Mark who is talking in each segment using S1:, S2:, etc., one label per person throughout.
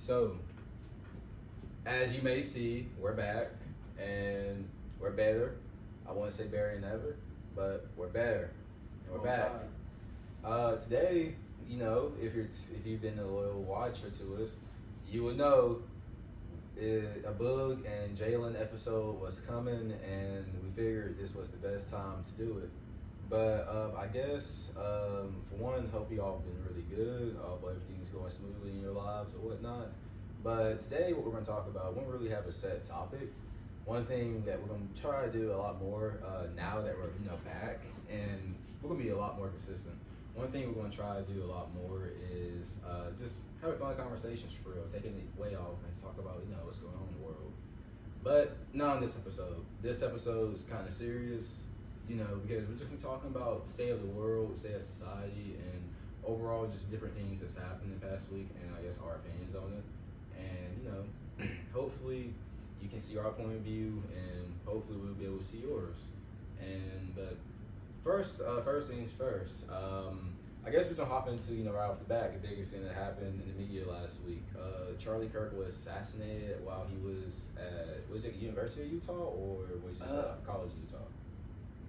S1: So, as you may see, we're back and we're better. I wouldn't say better than ever, but we're better. And we're back. Today, if you've been a loyal watcher to us, you would know a Boog and Jalen episode was coming, and we figured this was the best time to do it. But I guess for one, hope you all been really good. Hope everything's going smoothly in your lives or whatnot. But today, what we're going to talk about, we don't really have a set topic. One thing that we're going to try to do a lot more now that we're back, and we're going to be a lot more consistent. One thing we're going to try to do a lot more is just having fun conversations for real, taking the weight off and talk about what's going on in the world. But not in this episode. This episode is kind of serious, because we're just be talking about the state of the world, the state of society, and overall just different things that's happened in the past week, and I guess our opinions on it. And hopefully you can see our point of view, and hopefully we'll be able to see yours. But first things first. I guess we're gonna hop into right off the bat the biggest thing that happened in the media last week. Charlie Kirk was assassinated while he was at University of Utah or was it just College of Utah?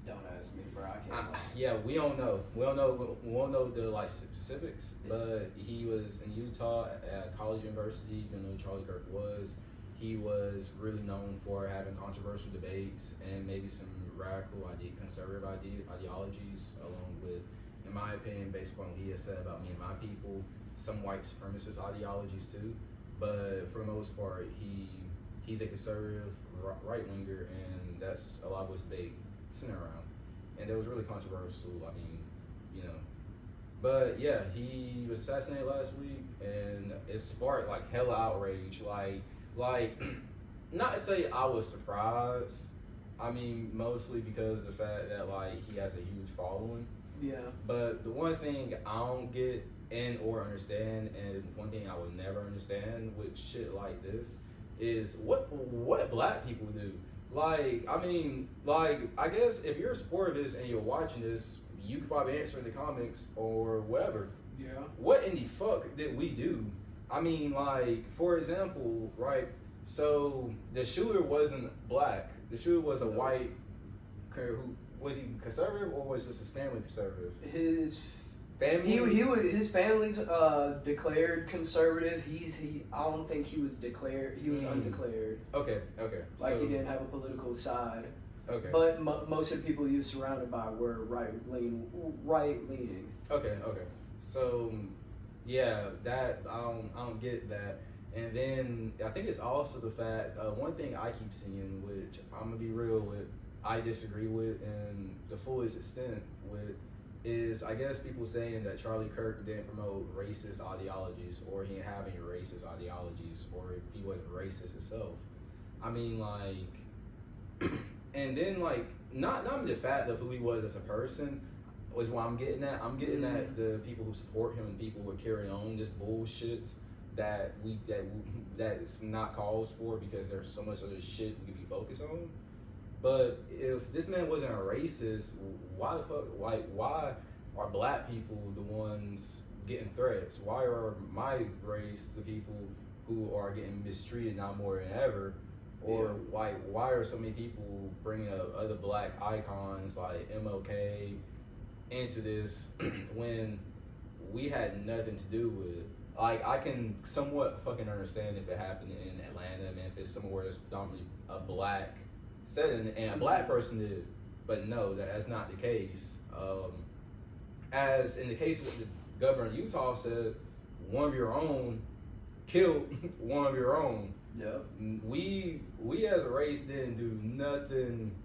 S2: Don't ask me, bro. I can't.
S1: Yeah, we don't know. We don't know the specifics. But he was in Utah at College University. Even though Charlie Kirk was, he was really known for having controversial debates and maybe some radical conservative ideologies, along with, in my opinion, based upon what he has said about me and my people, some white supremacist ideologies too. But for the most part, he's a conservative right winger, and that's a lot of what's debate centered around. And it was really controversial. But yeah, he was assassinated last week, and it sparked like hella outrage. Like, not to say I was surprised. I mean, mostly because of the fact that he has a huge following.
S2: Yeah. But
S1: the one thing I don't get and or understand, and one thing I will never understand with shit like this, is what black people do. I guess if you're a supporter of this and you're watching this, you could probably answer in the comments or whatever.
S2: Yeah.
S1: What in the fuck did we do? I mean, for example, right? So the shooter wasn't black. The shooter was a white. Was he conservative or was just his family conservative?
S2: His
S1: family.
S2: His family's declared conservative. I don't think he was declared. He was undeclared.
S1: Okay.
S2: He didn't have a political side.
S1: Okay.
S2: But most of the people he was surrounded by were right leaning.
S1: Okay. So yeah, that I don't get that. And then I think it's also the fact, one thing I keep seeing, which I'm gonna be real with, I disagree with, and the fullest extent with, is I guess people saying that Charlie Kirk didn't promote racist ideologies, or he didn't have any racist ideologies, or if he wasn't racist himself. I mean, and then not the fact of who he was as a person was what I'm getting at. I'm getting at the people who support him and people who are carrying on this bullshit that's not cause for, because there's so much other shit we could be focused on. But if this man wasn't a racist, why the fuck? Why are black people the ones getting threats? Why are my race the people who are getting mistreated now more than ever? Or why are so many people bringing up other black icons like MLK into this when we had nothing to do with it? I can somewhat fucking understand if it happened in Atlanta, Memphis, somewhere that's predominantly a black setting, and a black person did. But no, that's not the case. As in the case of what the governor of Utah said, one of your own killed one of your own.
S2: Yep.
S1: We as a race didn't do nothing.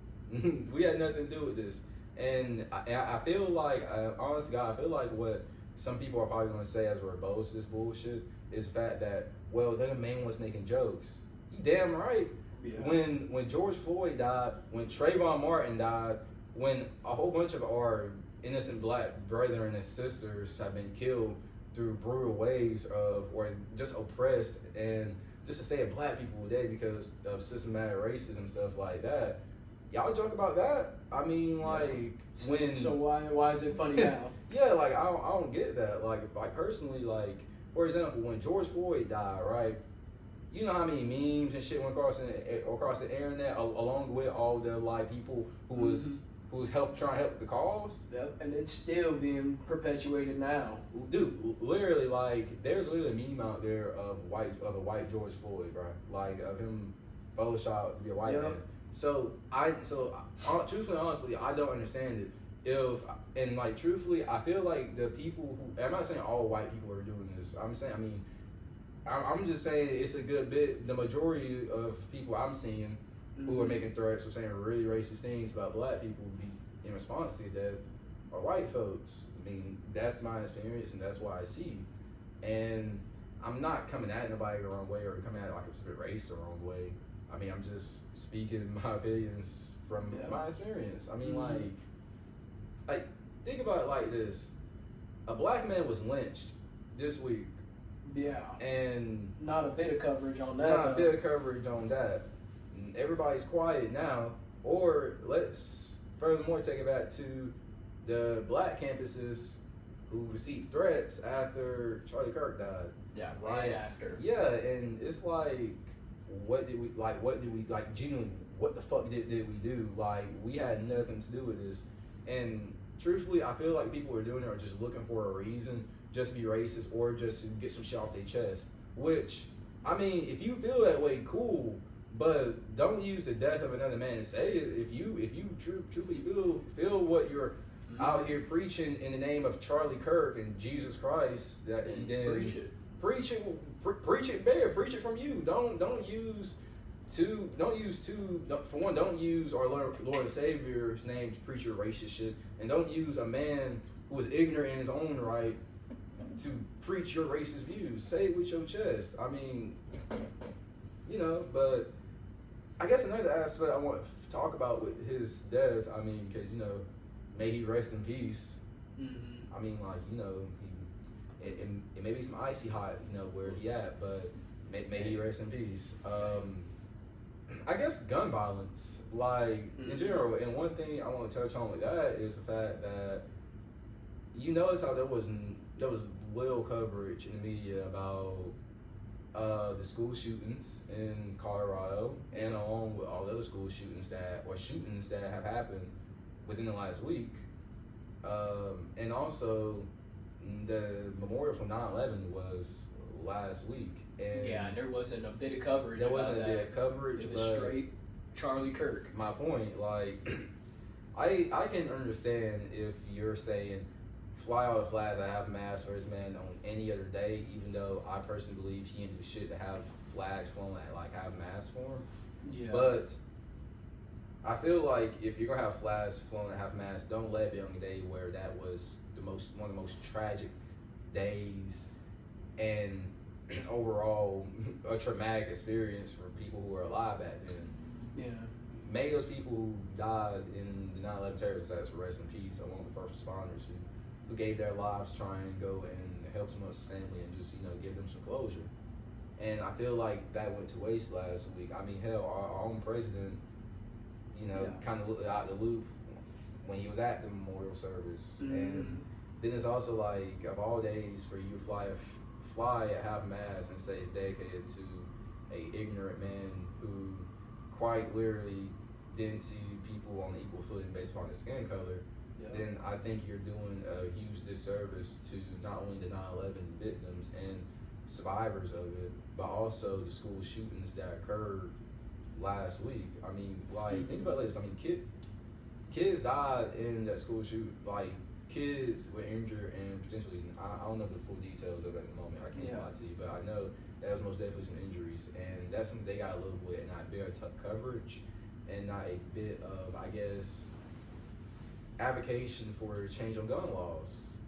S1: We had nothing to do with this. And I feel like, honestly, God, I feel like what some people are probably going to say as a rebuttal to this bullshit is the fact that, well, they're the main ones making jokes. You damn right.
S2: Yeah.
S1: When George Floyd died, when Trayvon Martin died, when a whole bunch of our innocent black brethren and sisters have been killed through brutal ways or just oppressed, and just to say that black people were dead because of systematic racism, stuff like that. Y'all joke about that? I mean,
S2: So why is it funny now?
S1: Yeah, I don't get that. Like personally, for example, when George Floyd died, right? You know how many memes and shit went across the internet along with all the like people who was trying to help the cause.
S2: Yep, and it's still being perpetuated now.
S1: Dude, literally, like, there's literally a meme out there of a white George Floyd, bro. Like, of him photoshopped to be a white man. So truthfully, honestly, I don't understand it. Truthfully, I feel like the people who, I'm not saying all white people are doing this. I'm just saying it's a good bit. The majority of people I'm seeing who are making threats or saying really racist things about black people in response to death are white folks. I mean, that's my experience and that's what I see. And I'm not coming at nobody the wrong way or coming at it like a specific race the wrong way. I mean, I'm just speaking my opinions from my experience. I mean, like, think about it like this. A black man was lynched this week.
S2: Yeah.
S1: And
S2: not a bit of coverage on that.
S1: Not a bit of coverage on that. And everybody's quiet now. Or let's furthermore take it back to the black campuses who received threats after Charlie Kirk died.
S2: Yeah, after.
S1: Yeah, and it's like, what did we genuinely, what the fuck did we do? Like, we had nothing to do with this. And truthfully, I feel like people are doing it are just looking for a reason just to be racist or just to get some shit off their chest. Which, I mean, if you feel that way, cool, but don't use the death of another man to say it. If you truthfully feel what you're out here preaching in the name of Charlie Kirk and Jesus Christ, that then preach it bare, preach it from you. Don't use our Lord and Savior's name to preach your racist shit, and don't use a man who is ignorant in his own right to preach your racist views. Say it with your chest. I mean, but I guess another aspect I want to talk about with his death, I mean, because, may he rest in peace. I mean, like, it may be some icy hot, where he at, but may he rest in peace. I guess gun violence, like, in general, and one thing I want to touch on with that is the fact that you notice how there was little coverage in the media about the school shootings in Colorado, and along with all the other school shootings that have happened within the last week, and also the memorial for 9/11 was last week, and
S2: there wasn't a bit of coverage.
S1: There wasn't a bit of coverage.
S2: It was straight Charlie Kirk.
S1: My point, like, I can understand if you're saying fly all the flags at half mast for this man on any other day, even though I personally believe he didn't do shit to have flags flown at like half mast for him. Yeah. But I feel like if you're gonna have flags flown at half mast, don't let it be on a day where that was one of the most tragic days and overall a traumatic experience for people who were alive back then.
S2: Yeah.
S1: May those people who died in the 9/11 terrorist attacks rest in peace, along with first responders who gave their lives trying to go and help someone's family and just, give them some closure. And I feel like that went to waste last week. I mean, hell, our own president, kind of looked out the loop when he was at the memorial service. And then it's also like, of all days for you to fly at half mast and say it's dedicated to a ignorant man who quite literally didn't see people on equal footing based upon their skin color, then I think you're doing a huge disservice to not only the 9/11 victims and survivors of it, but also the school shootings that occurred last week. I mean, like, think about this. I mean, kids died in that school shoot. Like, kids were injured and potentially, I don't know the full details of it at the moment. I can't lie to you, but I know there was most definitely some injuries, and that's something they got to live with, and not a bit of coverage, and not a bit of, I guess, advocation for change on gun laws,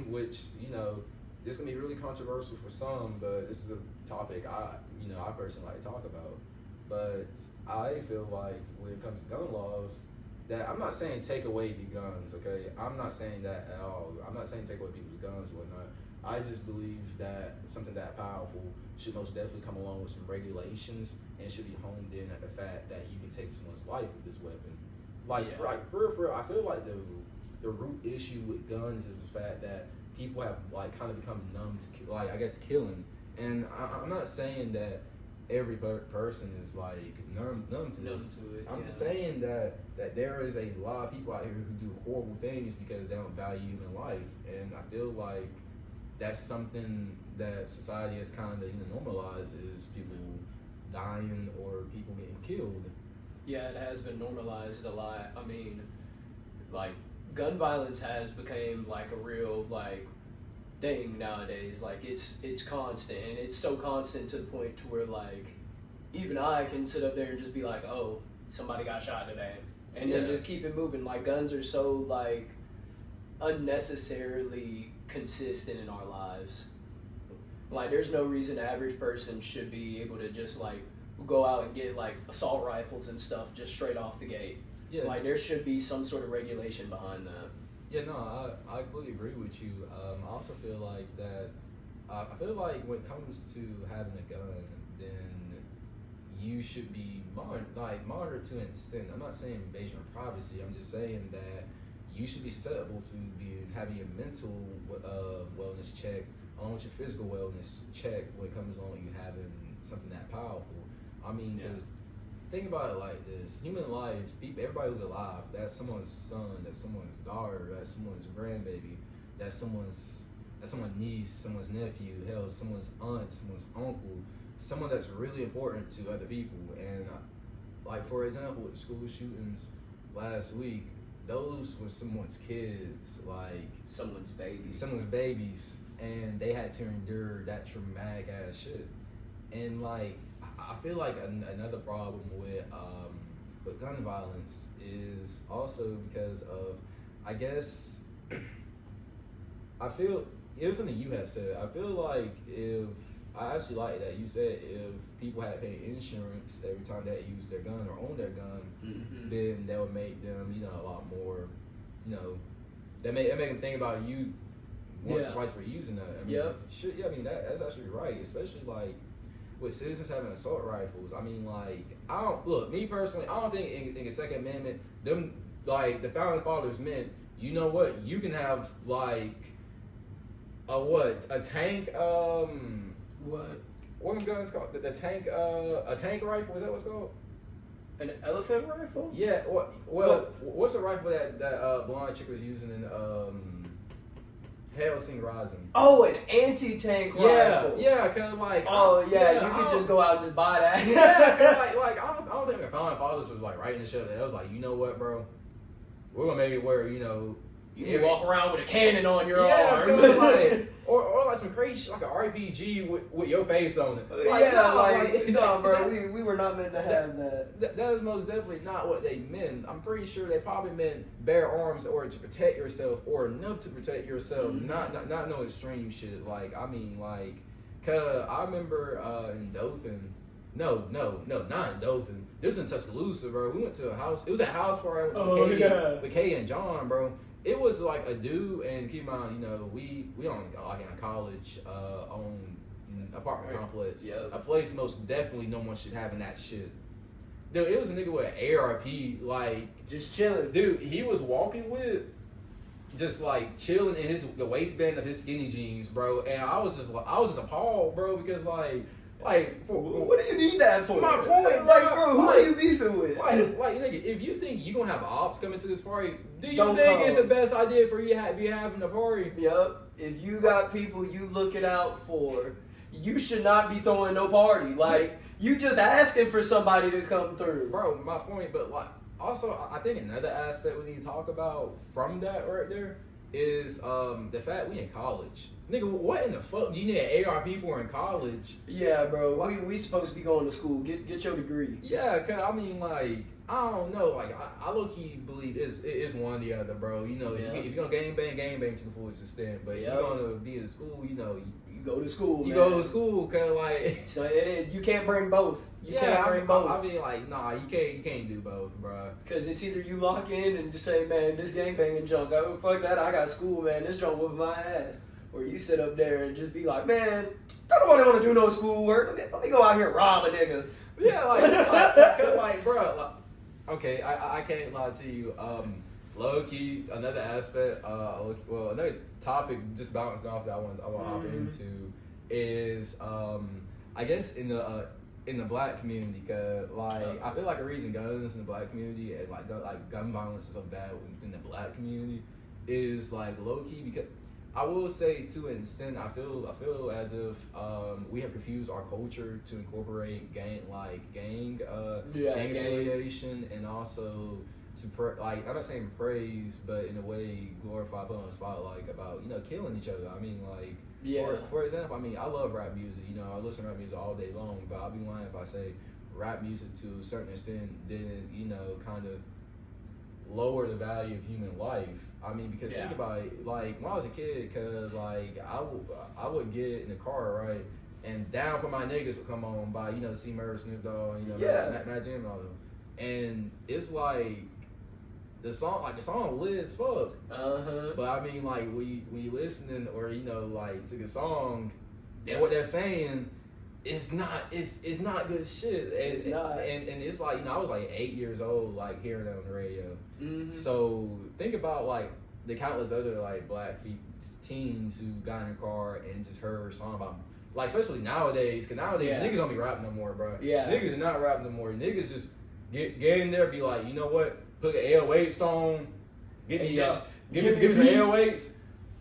S1: which, this can be really controversial for some, but this is a topic I personally like to talk about. But I feel like when it comes to gun laws, that I'm not saying take away the guns, okay? I'm not saying that at all. I'm not saying take away people's guns and whatnot. I just believe that something that powerful should most definitely come along with some regulations, and should be honed in at the fact that you can take someone's life with this weapon. Like, for real, I feel like the root issue with guns is the fact that people have like kind of become numb to like I guess killing. And I'm not saying that every person is like numb to this. I'm just saying that there is a lot of people out here who do horrible things because they don't value human life, and I feel like that's something that society has kind of normalized, is people dying or people getting killed.
S2: Yeah, it has been normalized a lot. I mean, like, gun violence has become like a real like thing nowadays. Like it's constant, and it's so constant to the point to where like even I can sit up there and just be like, oh, somebody got shot today, and then just keep it moving. Like, guns are so like unnecessarily consistent in our lives. Like, there's no reason the average person should be able to just like go out and get like assault rifles and stuff just straight off the gate. Yeah. Like, there should be some sort of regulation behind that.
S1: Yeah, no, I completely agree with you. I also feel like that. I feel like when it comes to having a gun, then you should be monitored to an extent. I'm not saying invasion of privacy. I'm just saying that you should be susceptible to having your mental wellness checked, along with your physical wellness checked when it comes on you having something that powerful. I mean, because think about it like this: human life, everybody who's alive, that's someone's son, that's someone's daughter, that's someone's grandbaby, that's someone's niece, someone's nephew, hell, someone's aunt, someone's uncle, someone that's really important to other people. And like, for example, with school shootings last week, those were someone's kids, like
S2: someone's
S1: babies, and they had to endure that traumatic ass shit. And like, I feel like another problem with gun violence is also because of, I guess, I feel it was something you had said. I feel like I actually like that you said if people had paid insurance every time they use their gun or own their gun, then that would make them, a lot more, that make them think about you once or twice for using that. I mean, that's actually right, especially like with citizens having assault rifles. I mean, like, me personally, I don't think in the Second Amendment, them, like, the founding fathers meant, you know what, you can have like a tank, what guns called? The tank, a tank rifle, is that what it's called?
S2: An elephant rifle?
S1: Yeah, what's a rifle that blonde chick was using in Hellsing Rising?
S2: Oh, an anti-tank rifle.
S1: Yeah, cause like,
S2: you could just go out and just buy that.
S1: like I don't think the founding fathers was like writing the shit. That was like, you know what, bro, we're gonna make it where you
S2: walk around with a cannon on your arm.
S1: Like, or like some crazy shit, like an RPG with your face on it.
S2: No, bro, we were not meant to have that.
S1: That is most definitely not what they meant. I'm pretty sure they probably meant bear arms or to protect yourself, or enough to protect yourself, not no extreme shit. Like, I mean, like, cause I remember in Dothan. No, not in Dothan. This was in Tuscaloosa, bro. We went to a house. It was a house party I went to with Kay and John, bro. It was like a dude, and keep in mind, we on like in a college own apartment complex. Yeah. A place most definitely no one should have in that shit. Dude, it was a nigga with an ARP, like, just chilling. Dude, he was walking with, just like chilling in the waistband of his skinny jeans, bro. And I was just appalled, bro, because like,
S2: what do you need that for?
S1: My point,
S2: bro, who are you beefing with?
S1: Like, nigga, if you think you gonna have ops coming to this party, do you think it's the best idea for you to be having a party?
S2: Yep. If you got people you looking out for, you should not be throwing no party. Like, you just asking for somebody to come through.
S1: Bro, my point, but like, also, I think another aspect we need to talk about from that right there is the fact we in college. Nigga, what in the fuck do you need an ARP for in college?
S2: Yeah, bro. We supposed to be going to school. Get your degree.
S1: Yeah, cause I mean, like, I don't know. Like, I low key believe it's one or the other, bro. If you're gonna game bang to the fullest extent. But if you're gonna be in school, you
S2: go to school.
S1: You go to school, cause like,
S2: so you can't bring both. You can't bring both.
S1: I mean, like, nah, you can't do both, bro. Cause
S2: it's either you lock in and just say, man, this gang banging junk, oh fuck that, I got school, man. This junk whooping my ass. Or you sit up there and just be like, man, I don't want to do no schoolwork. Let me go out here and rob a nigga.
S1: Yeah, like bro, like, okay, I can't lie to you. low key, another aspect, well, another topic just bouncing off that I want to hop into is, I guess in the black community, cause like I feel like the reason guns in the black community and like gun violence is so bad within the black community is like low key because I will say to an extent I feel as if we have confused our culture to incorporate gang affiliation and also to like I'm not saying praise but in a way glorify, put on a spotlight about killing each other. I mean like for example, I mean I love rap music. I listen to rap music all day long, but I'll be lying if I say rap music to a certain extent didn't kind of lower the value of human life. I mean, because think about it, like when I was a kid, cause like I would get in the car, right, and Down for My Niggas would come on by C Murder, Snoop Dogg, Matt Jam and all them, and it's like the song lit as fuck. But I mean, like when you listening or like to the song and what they're saying, it's not good shit.
S2: It's not.
S1: And it's like I was like 8 years old, like hearing it on the radio. So think about like the countless other like black teens who got in a car and just heard a song about like especially nowadays, cause nowadays niggas don't be rapping no more, bro. Niggas are not rapping no more. Niggas just get in there, be like, you know what? Put an 808 song. Give me some 808s,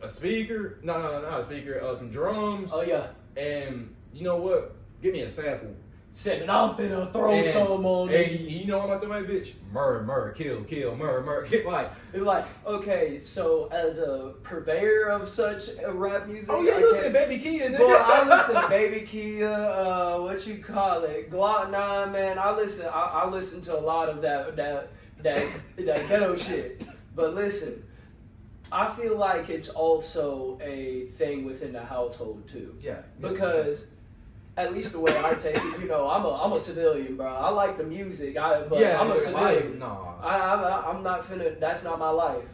S1: a speaker. No, not a speaker. Some drums.
S2: Oh yeah.
S1: And you know what? Give me a sample.
S2: Said, and I'm finna throw some on
S1: you. And you know what I'm about to do, bitch? Murder, kill, murder, kill.
S2: It's like, okay, so as a purveyor of such rap music,
S1: listen to Baby Kia, nigga.
S2: Boy, I listen to Baby Kia, what you call it, Glock 9, man. I listen to a lot of that ghetto shit. But listen, I feel like it's also a thing within the household too.
S1: Yeah.
S2: Because at least the way I take it, I'm a civilian, bro. I like the music, I'm a civilian. I'm not finna. That's not my life,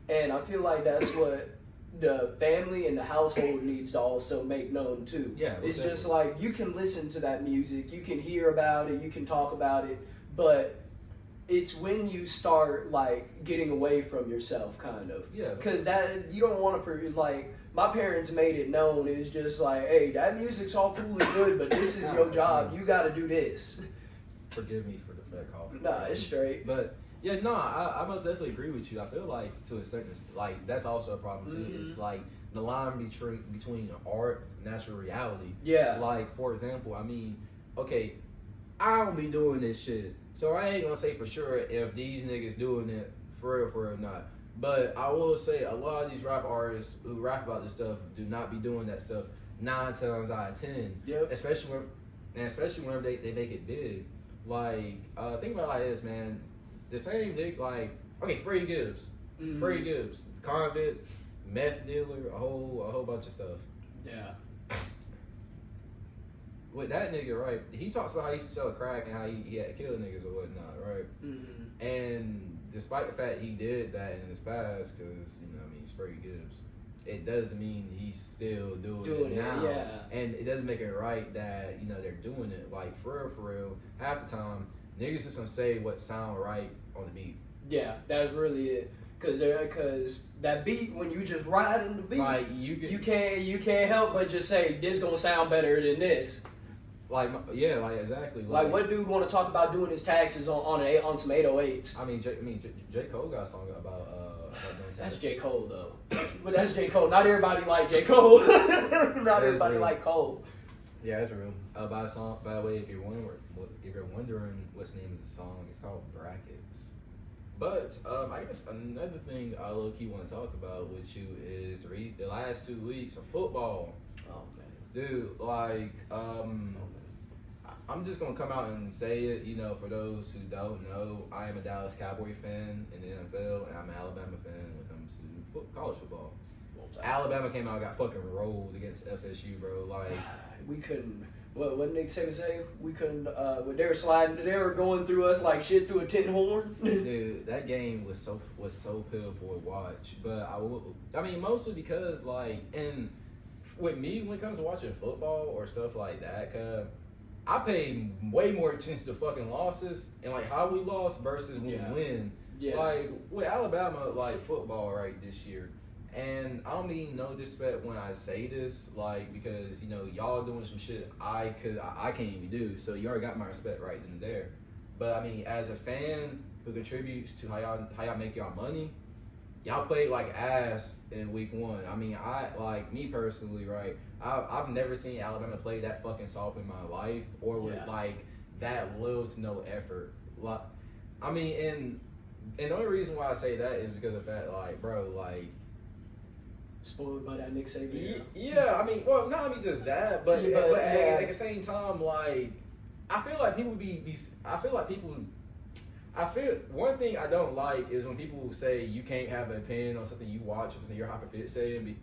S2: and I feel like that's what the family and the household needs to also make known too.
S1: Yeah,
S2: it's just like you can listen to that music, you can hear about it, you can talk about it, but it's when you start like getting away from yourself, kind of.
S1: Yeah.
S2: Because that you don't want to like. My parents made it known. It's just like, hey, that music's all cool and good, but this is your job. You got to do this.
S1: Forgive me for the fat cough.
S2: Nah, it's straight.
S1: But yeah, no, I most definitely agree with you. I feel like to a certain like that's also a problem too. It's like the line between art and natural reality.
S2: Yeah.
S1: Like for example, I mean, okay, I don't be doing this shit, so I ain't gonna say for sure if these niggas doing it for real or not. But I will say a lot of these rap artists who rap about this stuff do not be doing that stuff 9 times out of 10.
S2: Yep.
S1: Especially whenever they make it big. Like, think about it like this, man. The same nigga, like, okay, Freddie Gibbs, convict, meth dealer, a whole bunch of stuff.
S2: Yeah.
S1: With that nigga, right? He talks about how he used to sell crack and how he had to kill niggas or whatnot, right? And despite the fact he did that in his past, because he's Freddie Gibbs, it doesn't mean he's still doing it now.
S2: Yeah.
S1: And it doesn't make it right that they're doing it. Like for real, half the time niggas just gonna say what sound right on the beat.
S2: Yeah, that's really it. Cause that beat, when you just ride in the beat,
S1: like
S2: you can't help but just say this gonna sound better than this.
S1: Like exactly.
S2: Like what dude want to talk about doing his taxes on some 808s?
S1: I mean, J. Cole got a song about
S2: that's J. Cole though. But that's J. Cole. Not everybody like J. Cole. Not everybody like Cole.
S1: Yeah, that's real. By the way, if you're wondering what's the name of the song, it's called Brackets. But I guess another thing I low key want to talk about with you is the last 2 weeks of football.
S2: Oh man,
S1: dude, like I'm just gonna come out and say it. For those who don't know, I am a Dallas Cowboy fan in the NFL, and I'm an Alabama fan when it comes to college football. Alabama came out and got fucking rolled against FSU, bro. Like
S2: we couldn't. What Nick Saban say? We couldn't. When they were sliding, they were going through us like shit through a tin horn.
S1: Dude, that game was so pitiful to watch. But I mean, mostly because and with me when it comes to watching football or stuff like that, I pay way more attention to fucking losses and like how we lost versus when we win.
S2: Yeah.
S1: Like with Alabama, like football, right, this year. And I don't mean no disrespect when I say this, like because y'all doing some shit I can't even do. So you already got my respect right then and there. But I mean, as a fan who contributes to how y'all make y'all money, y'all played like ass in week 1. I mean, I like me personally, right? I've never seen Alabama play that fucking soft in my life, or with like that little to no effort. Like, I mean, and the only reason why I say that is because of that, like, bro, like.
S2: Spoiled by that Nick Saban.
S1: Yeah, I mean, well, not only just that, but at the same time, like, I feel like people I feel one thing I don't like is when people say you can't have an opinion on something you watch or something you're hyperfixated,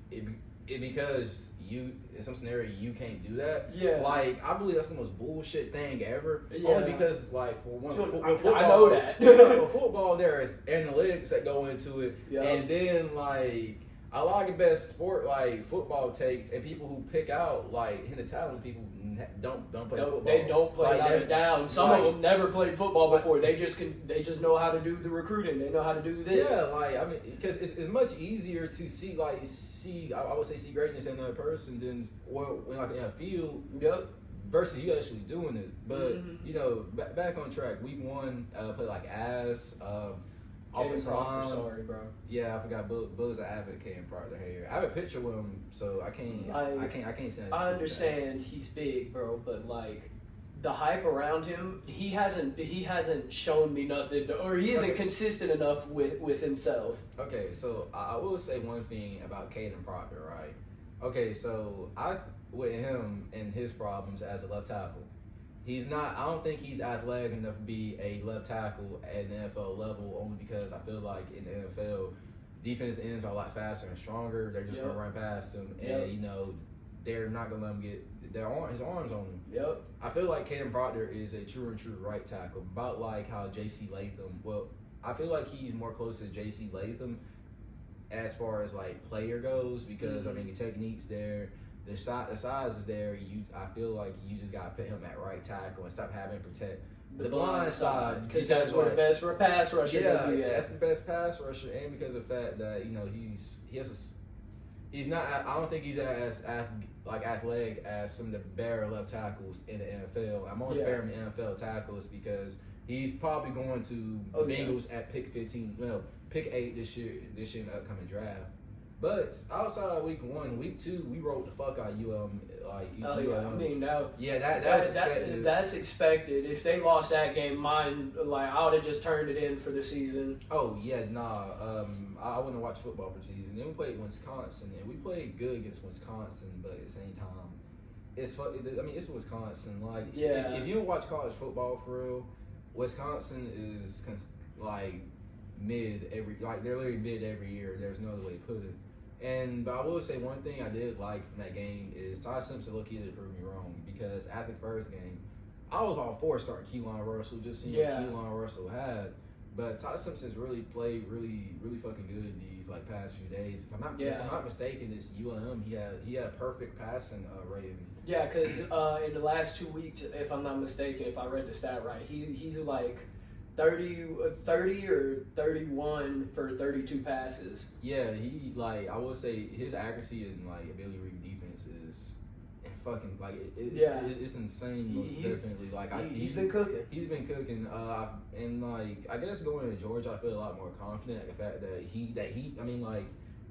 S1: because in some scenario you can't do that.
S2: Yeah.
S1: Like, I believe that's the most bullshit thing ever.
S2: Yeah.
S1: Only because, like, for one, football,
S2: I know that.
S1: For football, there is analytics that go into it, and then like. A lot of the best sport like football takes, and people who pick out like hidden talent, people don't play football.
S2: They don't play
S1: like,
S2: down. Some of them never played football before. They just know how to do the recruiting. They know how to do this.
S1: Yeah, like I mean, because it's much easier to see I would say see greatness in another person than when like in a field.
S2: Yep.
S1: Versus you actually doing it. But back on track. Week 1, played like ass. Offensive line.
S2: Sorry, bro.
S1: Yeah, I forgot. Bill's an avid Caden Proctor hater. I have a picture with him, so I can't say.
S2: I understand he's big, bro, but like the hype around him, he hasn't shown me nothing, or he isn't consistent enough with himself.
S1: Okay, so I will say one thing about Caden Proctor, right? Okay, so with him and his problems as a left tackle. He's not. I don't think he's athletic enough to be a left tackle at the NFL level. Only because I feel like in the NFL, defense ends are a lot faster and stronger. They're just gonna run past him, and they're not gonna let him get his arms on him.
S2: Yep. I
S1: feel like Caden Proctor is a true right tackle, about like how J.C. Latham. Well, I feel like he's more close to J.C. Latham as far as like player goes, because I mean the technique's there. The size is there. I feel like you just gotta put him at right tackle and stop having to protect the blind side,
S2: because that's where the best pass rusher.
S1: That's the best pass rusher, and because of the fact that he's not. I don't think he's as athletic as some of the better left tackles in the NFL. I'm only comparing the NFL tackles because he's probably going to the Bengals at pick 15. Well, pick 8 this year in the upcoming draft. But outside of week 1, week 2, we rolled the fuck out of UM.
S2: I mean, that
S1: was expected.
S2: That's expected. If they lost that game, I would have just turned it in for the season.
S1: Oh yeah, nah. I wouldn't watch football for the season. Then we played Wisconsin, and we played good against Wisconsin, but at the same time, it's Wisconsin. Like, if you don't watch college football for real, Wisconsin is like mid every. Like, they're literally mid every year. There's no other way to put it. But I will say one thing I did like from that game is Ty Simpson low-key did prove me wrong, because after the first game, I was all for starting Keelan Russell, just seeing what Keelan Russell had. But Ty Simpson's really played really fucking good these like past few days. If I'm not mistaken, it's ULM. He had perfect passing rating.
S2: Yeah, because in the last 2 weeks, if I'm not mistaken, if I read the stat right, he's like 30 or 31 for 32 passes.
S1: Yeah, I would say his accuracy and like ability to read defense is fucking like it's insane. Most definitely, like
S2: he's been cooking.
S1: He's been cooking, and like I guess going to Georgia, I feel a lot more confident at the fact that he. I mean, like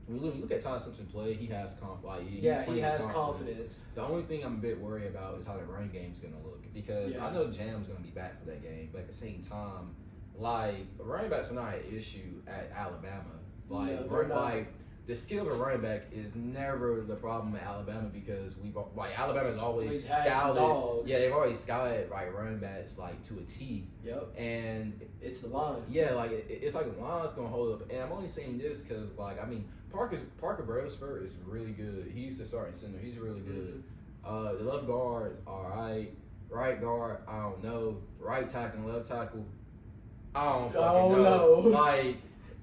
S1: when you look at Ty Simpson play, he has confidence.
S2: He has confidence.
S1: The only thing I'm a bit worried about is how the running game's gonna look, because I know Jam's gonna be back for that game, but at the same time, like running backs are not an issue at Alabama. The skill of a running back is never the problem at Alabama, because Alabama's always scouted. Yeah, they've always scouted running backs like to a T.
S2: Yep.
S1: And
S2: it's the line.
S1: Yeah, like it's like the line's gonna hold up. And I'm only saying this because Parker Brailsford is really good. He's the starting center. He's really good. The left guard is all right. Right guard, I don't know. Right tackle and left tackle, I don't fucking know.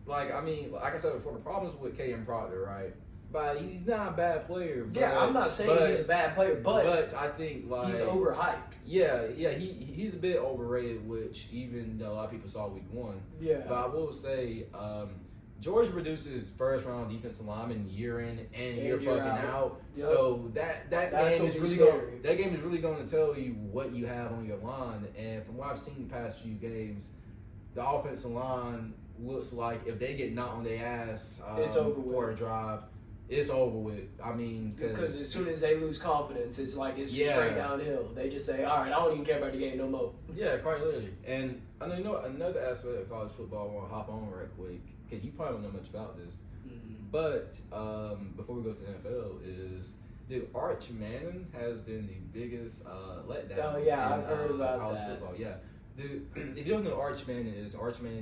S1: Like I said before, the problems with Caden Proctor, right? but he's not a bad player. But,
S2: Yeah, I'm not saying he's a bad player, but
S1: I think like
S2: he's overhyped.
S1: Yeah, he's a bit overrated, which even though a lot of people saw week 1.
S2: Yeah.
S1: But I will say, Georgia produces first round defensive lineman year in and year fucking out.
S2: Yep.
S1: So that game is really going to tell you what you have on your line. And from what I've seen the past few games, the offensive line looks like if they get knocked on their ass
S2: it's over
S1: for a drive, it's over with. I mean,
S2: because as soon as they lose confidence, it's like it's straight downhill. They just say, "All right, I don't even care about the game no more."
S1: Yeah, quite literally. And I know, another aspect of college football I want to hop on right quick because you probably don't know much about this.
S2: Mm-hmm.
S1: But before we go to the NFL, is dude, Arch Manning has been the biggest letdown.
S2: Oh yeah,
S1: in,
S2: I've heard about
S1: college
S2: that.
S1: football. Yeah. Dude, if you don't know who Arch Manning is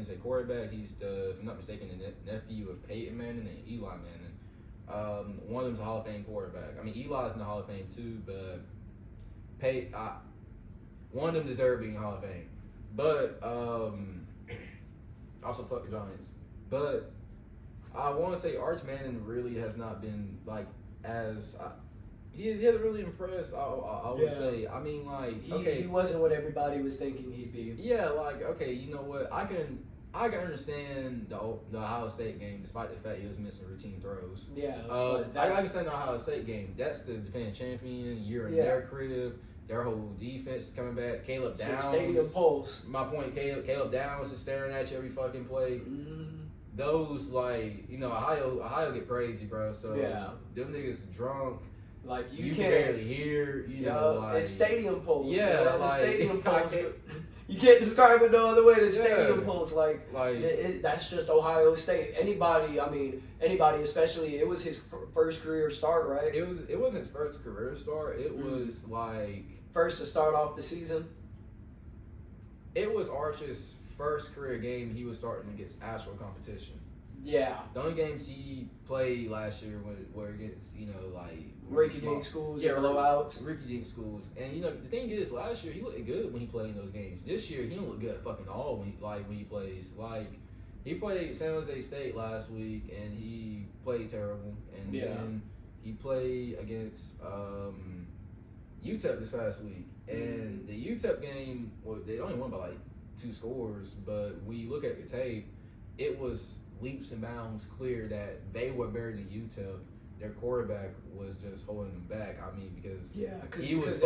S1: a quarterback. He's if I'm not mistaken, the nephew of Peyton Manning and Eli Manning. One of them's a Hall of Fame quarterback. I mean, Eli's in the Hall of Fame too, but one of them deserves being in the Hall of Fame. But also fuck the Giants. But I want to say Arch Manning really has not been like as. He hasn't really impressed. I would say. I mean, like
S2: he wasn't what everybody was thinking he'd be.
S1: Yeah, like okay, you know what? I can understand the Ohio State game, despite the fact he was missing routine throws.
S2: Yeah,
S1: I understand the Ohio State game. That's the defending champion. You're in their crib. Their whole defense is coming back. Caleb Downs.
S2: Stadium pulse.
S1: My point, Caleb Downs is staring at you every fucking play.
S2: Mm-hmm.
S1: Those Ohio get crazy, bro. So them niggas drunk.
S2: Like you
S1: can barely hear. You know, like
S2: it's stadium pulse.
S1: Yeah,
S2: man.
S1: like
S2: stadium pulse. You can't describe it no other way than stadium pulse. Like that's just Ohio State. Anybody, especially it was his first career start, right?
S1: It wasn't his first career start. It was like
S2: first to start off the season.
S1: It was Arch's first career game. He was starting against actual competition.
S2: Yeah.
S1: The only games he played last year were against, like
S2: rinky-dink schools, blowouts.
S1: Rinky-dink schools. And the thing is, last year he looked good when he played in those games. This year he don't look good at fucking all when he plays. Like he played San Jose State last week and he played terrible. And then he played against UTEP this past week. And the UTEP game, well, they only won by like 2 scores, but when you look at the tape, it was leaps and bounds clear that they were better than UTEP. Their quarterback was just holding them back. I mean, because he was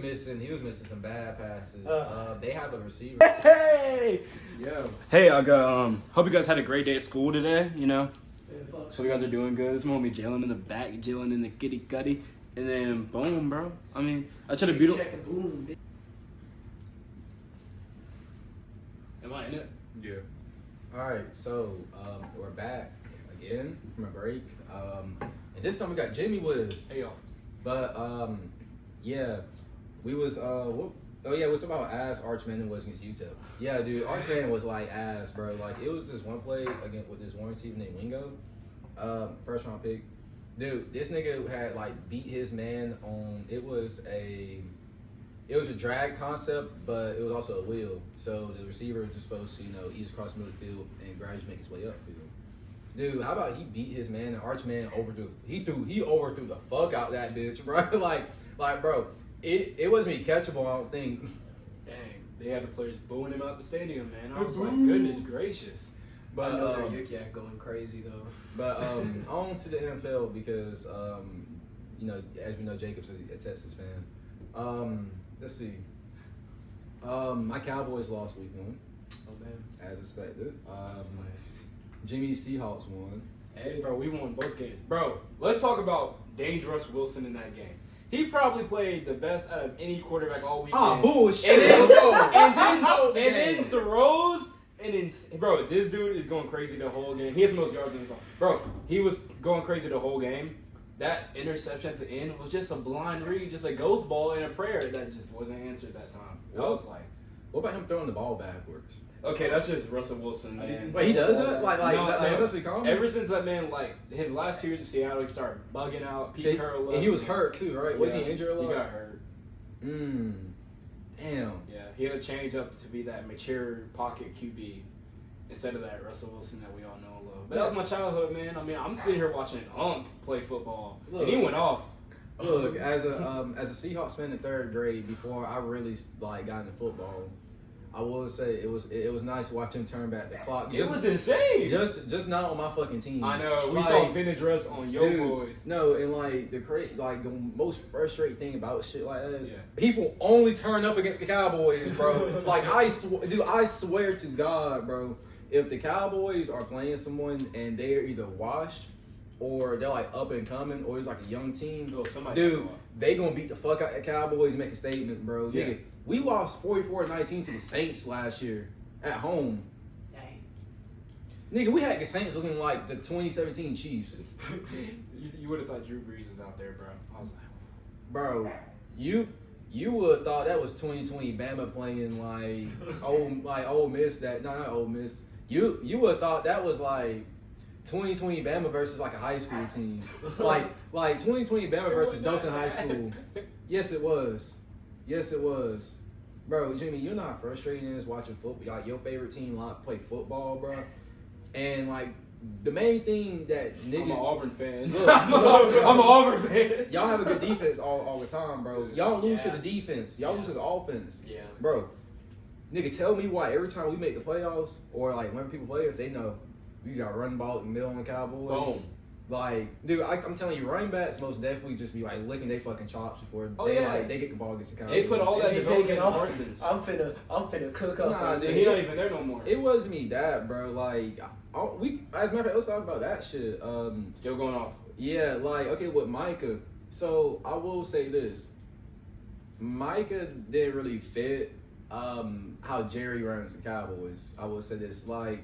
S1: missing some bad passes. They have a receiver.
S3: Hey,
S1: yeah.
S3: Hey, I got hope you guys had a great day at school today. So you guys are doing good. This homie Jalen in the back, Jalen in the kitty cutty, and then boom, bro. I mean, I tried to beautiful. Am I in it?
S1: Yeah. All right, so we're back again from a break, and this time we got Jimmie with us.
S3: Hey y'all.
S1: But we was we're talking about how ass Arch Manning was against UTEP. Yeah, dude, Arch Manning was like ass, bro. Like it was this one play again with this one receiver named Wingo, first round pick. Dude, this nigga had like beat his man on. It was a drag concept, but it was also a wheel. So the receiver was just supposed to, ease across the middle of the field and gradually make his way upfield. Dude, how about he beat his man and Arch Manning overthrew? He overthrew the fuck out that bitch, bro. like, bro, it wasn't even catchable. I don't think.
S3: Dang, they had the players booing him out the stadium, man. I was like, goodness gracious.
S2: But I know that Yuk going crazy though.
S1: But on to the NFL because as we know, Jacob's a Texas fan. Let's see. My Cowboys lost week 1.
S2: Oh man,
S1: as expected. Jimmie's Seahawks won.
S3: Hey, bro, we won both games. Bro, let's talk about dangerous Wilson in that game. He probably played the best out of any quarterback all weekend.
S1: Ah, bullshit.
S3: And then throws. And then, bro, this dude is going crazy the whole game. He has the most yards in the game. Bro, he was going crazy the whole game. That interception at the end was just a blind read, just a ghost ball and a prayer that just wasn't answered that time. I was like,
S1: what about him throwing the ball backwards?
S3: Okay, that's just Russell Wilson, man.
S1: Wait, he does that? That's what he called?
S3: Ever since that man, his last 2 years in Seattle, he started bugging out. Pete Carroll left.
S1: And he was hurt too, right? Was he injured a lot?
S3: He got hurt.
S1: Damn.
S3: Yeah, he had to change up to be that mature pocket QB. instead of that Russell Wilson that we all know and love. But that was my childhood, man. I mean, I'm sitting here watching Unc play football, and he went off.
S1: Look, as a Seahawks fan in 3rd grade, before I really like got into football, I will say it was nice watching him turn back the clock.
S3: It was insane.
S1: Just not on my fucking team.
S3: I know. We
S1: like,
S3: saw vintage Russ on Yo
S1: dude,
S3: Boys.
S1: No, and like the most frustrating thing about shit like that is people only turn up against the Cowboys, bro. Like I swear to God, bro, if the Cowboys are playing someone and they're either washed or they're like up and coming, or it's like a young team, dude, they gonna beat the fuck out the Cowboys and make a statement, bro.
S3: Yeah.
S1: Nigga, we lost 44-19 to the Saints last year at home.
S2: Dang.
S1: Nigga, we had the Saints looking like the 2017 Chiefs.
S3: You would have thought Drew Brees was out there, bro. I was like,
S1: Bro, you would have thought that was 2020 Bama playing like Ole Miss. Not Ole Miss. You would have thought that was like 2020 Bama versus like a high school team. like 2020 Bama versus Duncan High School. Yes, it was. Yes, it was. Bro, Jimmie, you know how frustrating it is watching football. Like your favorite team play football, bro. And like the main thing that niggas,
S3: I'm an Auburn fan.
S1: Look,
S3: I'm an Auburn fan.
S1: y'all have a good defense all the time, bro. Y'all lose because of defense. Y'all lose because of offense.
S2: Yeah.
S1: Bro, nigga, tell me why every time we make the playoffs or like when people play us, they know we just got to run the ball in the middle on the Cowboys.
S3: Boom.
S1: Like, dude, I'm telling you, running backs most definitely just be like licking their fucking chops before they get the ball against the Cowboys.
S3: They put all that
S2: They
S3: development
S2: thinking,
S3: in
S2: I'm
S3: Parsons.
S2: finna cook up.
S1: Nah, dude.
S3: He's not even there no more.
S1: It wasn't me that, bro. Like, as a matter of fact, let's talk about that shit.
S3: Still going off.
S1: Yeah, like, okay, with Micah. So I will say this: Micah didn't really fit how Jerry runs the Cowboys. I will say this, like.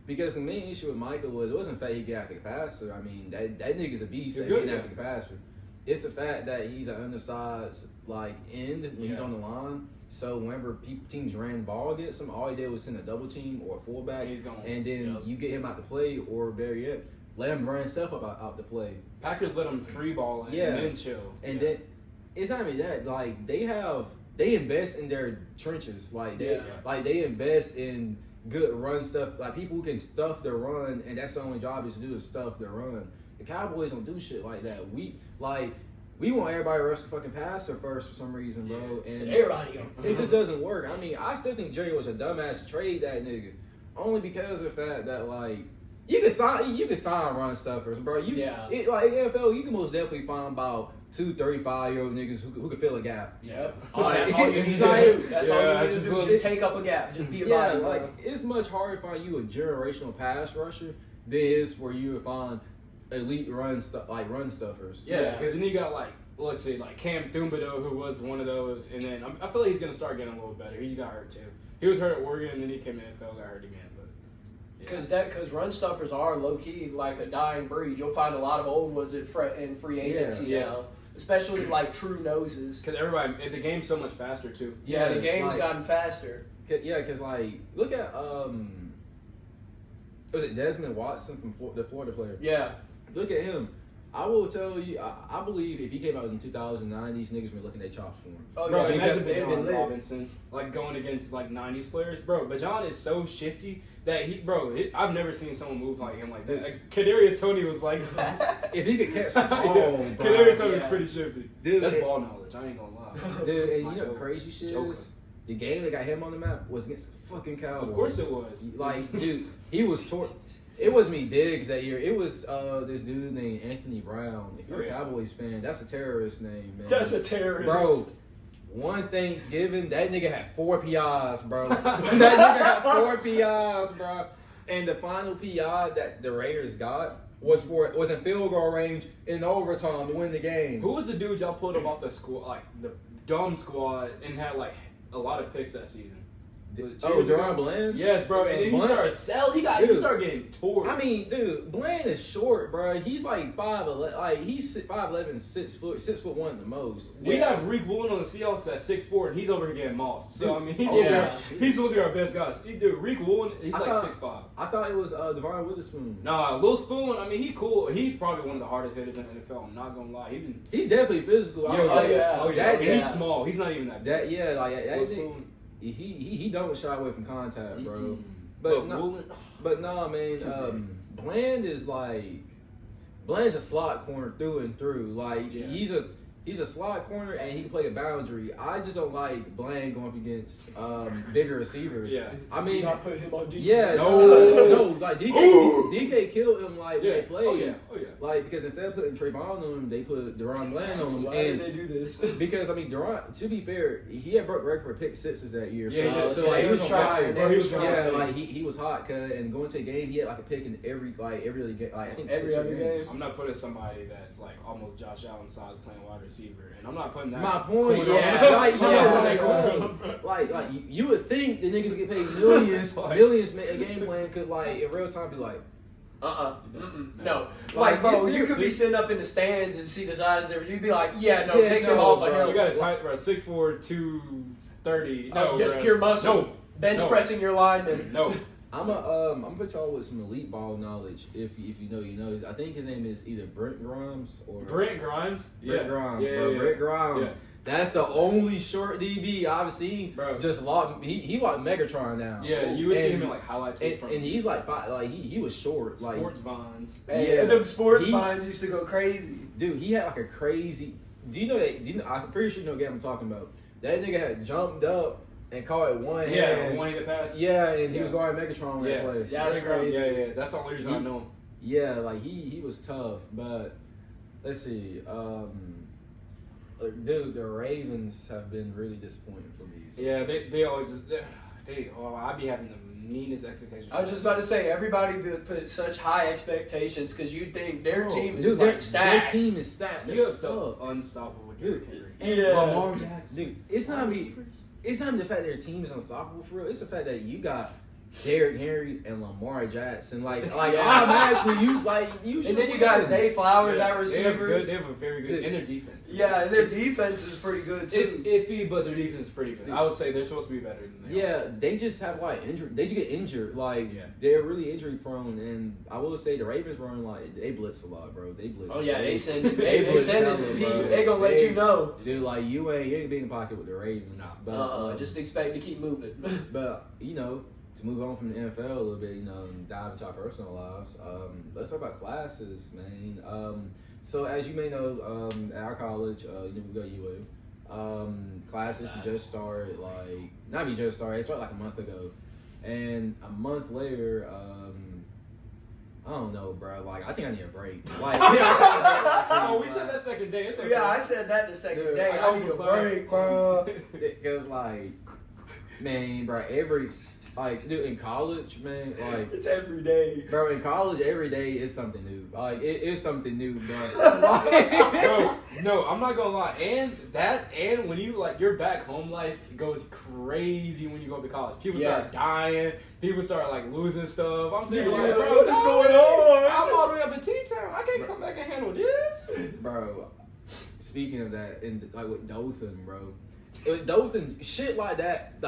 S1: Because the main issue with Micah was it wasn't the fact he get after the passer. I mean, that nigga's a beast at getting after the passer. It's the fact that he's an undersized like end when he's on the line. So whenever teams ran the ball against him, all he did was send a double team or a fullback, and then you get him out to play, or better yet, let him run himself out the play.
S3: Packers let him free ball and then chill.
S1: And then it's not even that. Like they invest in their trenches. Like they invest in good run stuff, like people who can stuff their run, and that's the only job is to do is stuff their run. The Cowboys don't do shit like that. We want everybody to rush the fucking passer first for some reason, bro. And it just doesn't work. I mean, I still think Jerry was a dumbass to trade that nigga, only because of the fact that like you can sign run stuffers, bro. Like NFL, you can most definitely find about 2 35-year-old niggas who can fill a gap.
S2: Yep. That's all you need to do. That's all you need to do. Just take up a gap. Just be a body.
S1: Like it's much harder to find you a generational pass rusher than it is for you to find elite run stuffers.
S3: Yeah, because then you got let's say Cam Thibodeau, who was one of those, and then I feel like he's gonna start getting a little better. He just got hurt too. He was hurt at Oregon, and then he came in and got hurt again.
S2: Because run stuffers are low key like a dying breed. You'll find a lot of old ones in free agency now, especially like true noses.
S3: Because the game's so much faster too.
S2: Yeah, the game's gotten faster.
S1: Yeah, because look at was it Desmond Watson from the Florida player?
S2: Yeah,
S1: look at him. I will tell you, I believe if he came out in 2009, these niggas were looking at chops for him.
S3: Oh, bro, imagine Bajan Robinson going against 90s players. Bro, Bajan is so shifty that I've never seen someone move like him like that. Like, Kadarius Toney was like,
S1: if he could catch the ball,
S3: Kadarius Toney was pretty shifty. Dude, that's ball knowledge. I ain't gonna lie.
S1: Dude, and you know the crazy shit is the game that got him on the map was against the fucking Cowboys.
S3: Of course it was.
S1: Like, dude, he was It was me Diggs that year. It was this dude named Anthony Brown. If you're a Cowboys fan, that's a terrorist name, man.
S2: That's a terrorist.
S1: Bro, one Thanksgiving, that nigga had 4 PIs, bro. That nigga had 4 PIs, bro. And the final PI that the Raiders got was in field goal range in overtime to win the game.
S3: Who was the dude y'all pulled him off the squad, the dumb squad, and had a lot of picks that season?
S1: Deron Bland?
S3: Yes, bro. And then he started selling. He started getting torn.
S1: I mean, dude, Bland is short, bro. He's like 5'11", he's 5'11", 6'1" at the most.
S3: We have Reek Woolen on the Seahawks at 6'4", and he's over here getting mossed. So I mean, he's looking at our best guys. Dude, Reek Woolen, he's 6'5".
S1: I thought it was Devon Witherspoon.
S3: Nah, Lil Spoon. I mean, he cool. He's probably one of the hardest hitters in the NFL. I'm not gonna lie.
S1: He's definitely physical.
S3: He's small. He's not even that big.
S1: Lil Spoon. He don't shy away from contact, bro. But
S3: Woolen,
S1: no, man. Bland's a slot corner through and through. Like he's a slot corner and he can play a boundary. I just don't like Bland going up against bigger receivers.
S3: Yeah.
S2: I mean, not put him on DK.
S1: Yeah, no, like DK killed him like when they played.
S3: Oh yeah.
S1: Like because instead of putting Trayvon on him, they put Deron Bland on him.
S2: Why did they do this?
S1: Because I mean, Deron. To be fair, he had broke record for pick sixes that year.
S3: Yeah,
S1: so like, he was on fire.
S3: Bro, he was
S1: yeah, like he was hot. And going to a game, he had like a pick in every game. Like I think
S2: every other game.
S3: I'm not putting somebody that's like almost Josh Allen size playing wide receiver, and I'm not putting that.
S1: My point, like you would think the niggas get paid millions a game plan could like in real time be like.
S2: No. Like, bro, you could be sitting up in the stands and see the size there. You'd be like, take him off.
S3: Bro, you got a tight, bro, 6'4", 230. No,
S2: just
S3: bro.
S2: pure muscle.
S3: No.
S2: Bench pressing your lineman.
S3: No.
S1: I'm gonna put y'all with some elite ball knowledge. If you know, you know. I think his name is either Brent Grimes or
S3: Brent Grimes.
S1: Brent Grimes. Yeah. That's the only short DB I've seen.
S3: Bro.
S1: Just locked. He locked Megatron down.
S3: Yeah, you would see him in like highlights.
S1: And he's like he was short. Like
S3: sports vines.
S2: Hey, and them sports vines used to go crazy.
S1: Dude, he had like a crazy. Do you know that? I'm pretty sure you know what game I'm talking about. That nigga had jumped up and caught it one hand.
S3: Yeah, one-handed pass.
S1: Yeah, and he was going Megatron on that play.
S2: Yeah, that's crazy.
S3: Yeah. That's the only reason I know him.
S1: Yeah, like he was tough, but let's see. Dude, the Ravens have been really disappointing for me. So.
S3: Yeah, they always I be having the meanest expectations.
S2: I was just about to say everybody put such high expectations because you think their team is stacked.
S1: Their team is stacked.
S3: You have the unstoppable Derrick Henry.
S2: Yeah,
S3: Lamar Jackson.
S1: Dude, it's not even the fact that their team is unstoppable for real. It's the fact that you got Derrick Henry and Lamar Jackson, automatically you.
S2: And then you got Zay Flowers at receiver.
S3: They have a very good in their defense.
S2: Yeah, and their defense is pretty good too.
S3: It's iffy, but their defense is pretty good. I would say they're supposed to be better than they are.
S1: Yeah, they just have injury. They just get injured. They're really injury prone, and I will say the Ravens run they blitz a lot, bro. They blitz.
S2: Oh yeah, they send it to me. They gonna let you know.
S1: Dude, you ain't being in pocket with the Ravens.
S2: No. But just expect to keep moving.
S1: But to move on from the NFL a little bit, and dive into our personal lives. Let's talk about classes, man. So as you may know, at our college, we go to UA. Classes just started, it started like a month ago. And a month later, I don't know, bro. I think I need a break.
S3: We said that second day. It's okay.
S2: Yeah, I said that the second day. I need a break, bro.
S1: Because, man, bro, dude, in college, man,
S2: it's every day.
S1: Bro, in college, every day is something new. It is something new, bro.
S3: Bro, no, I'm not gonna lie. And when you, your back home life goes crazy when you go to college. People start dying. People start, losing stuff. I'm saying, bro, what's going on? I'm all the way up in T-Town. I can't come back and handle this.
S1: Bro, speaking of that, with Dothan, bro. With Dothan, shit like that,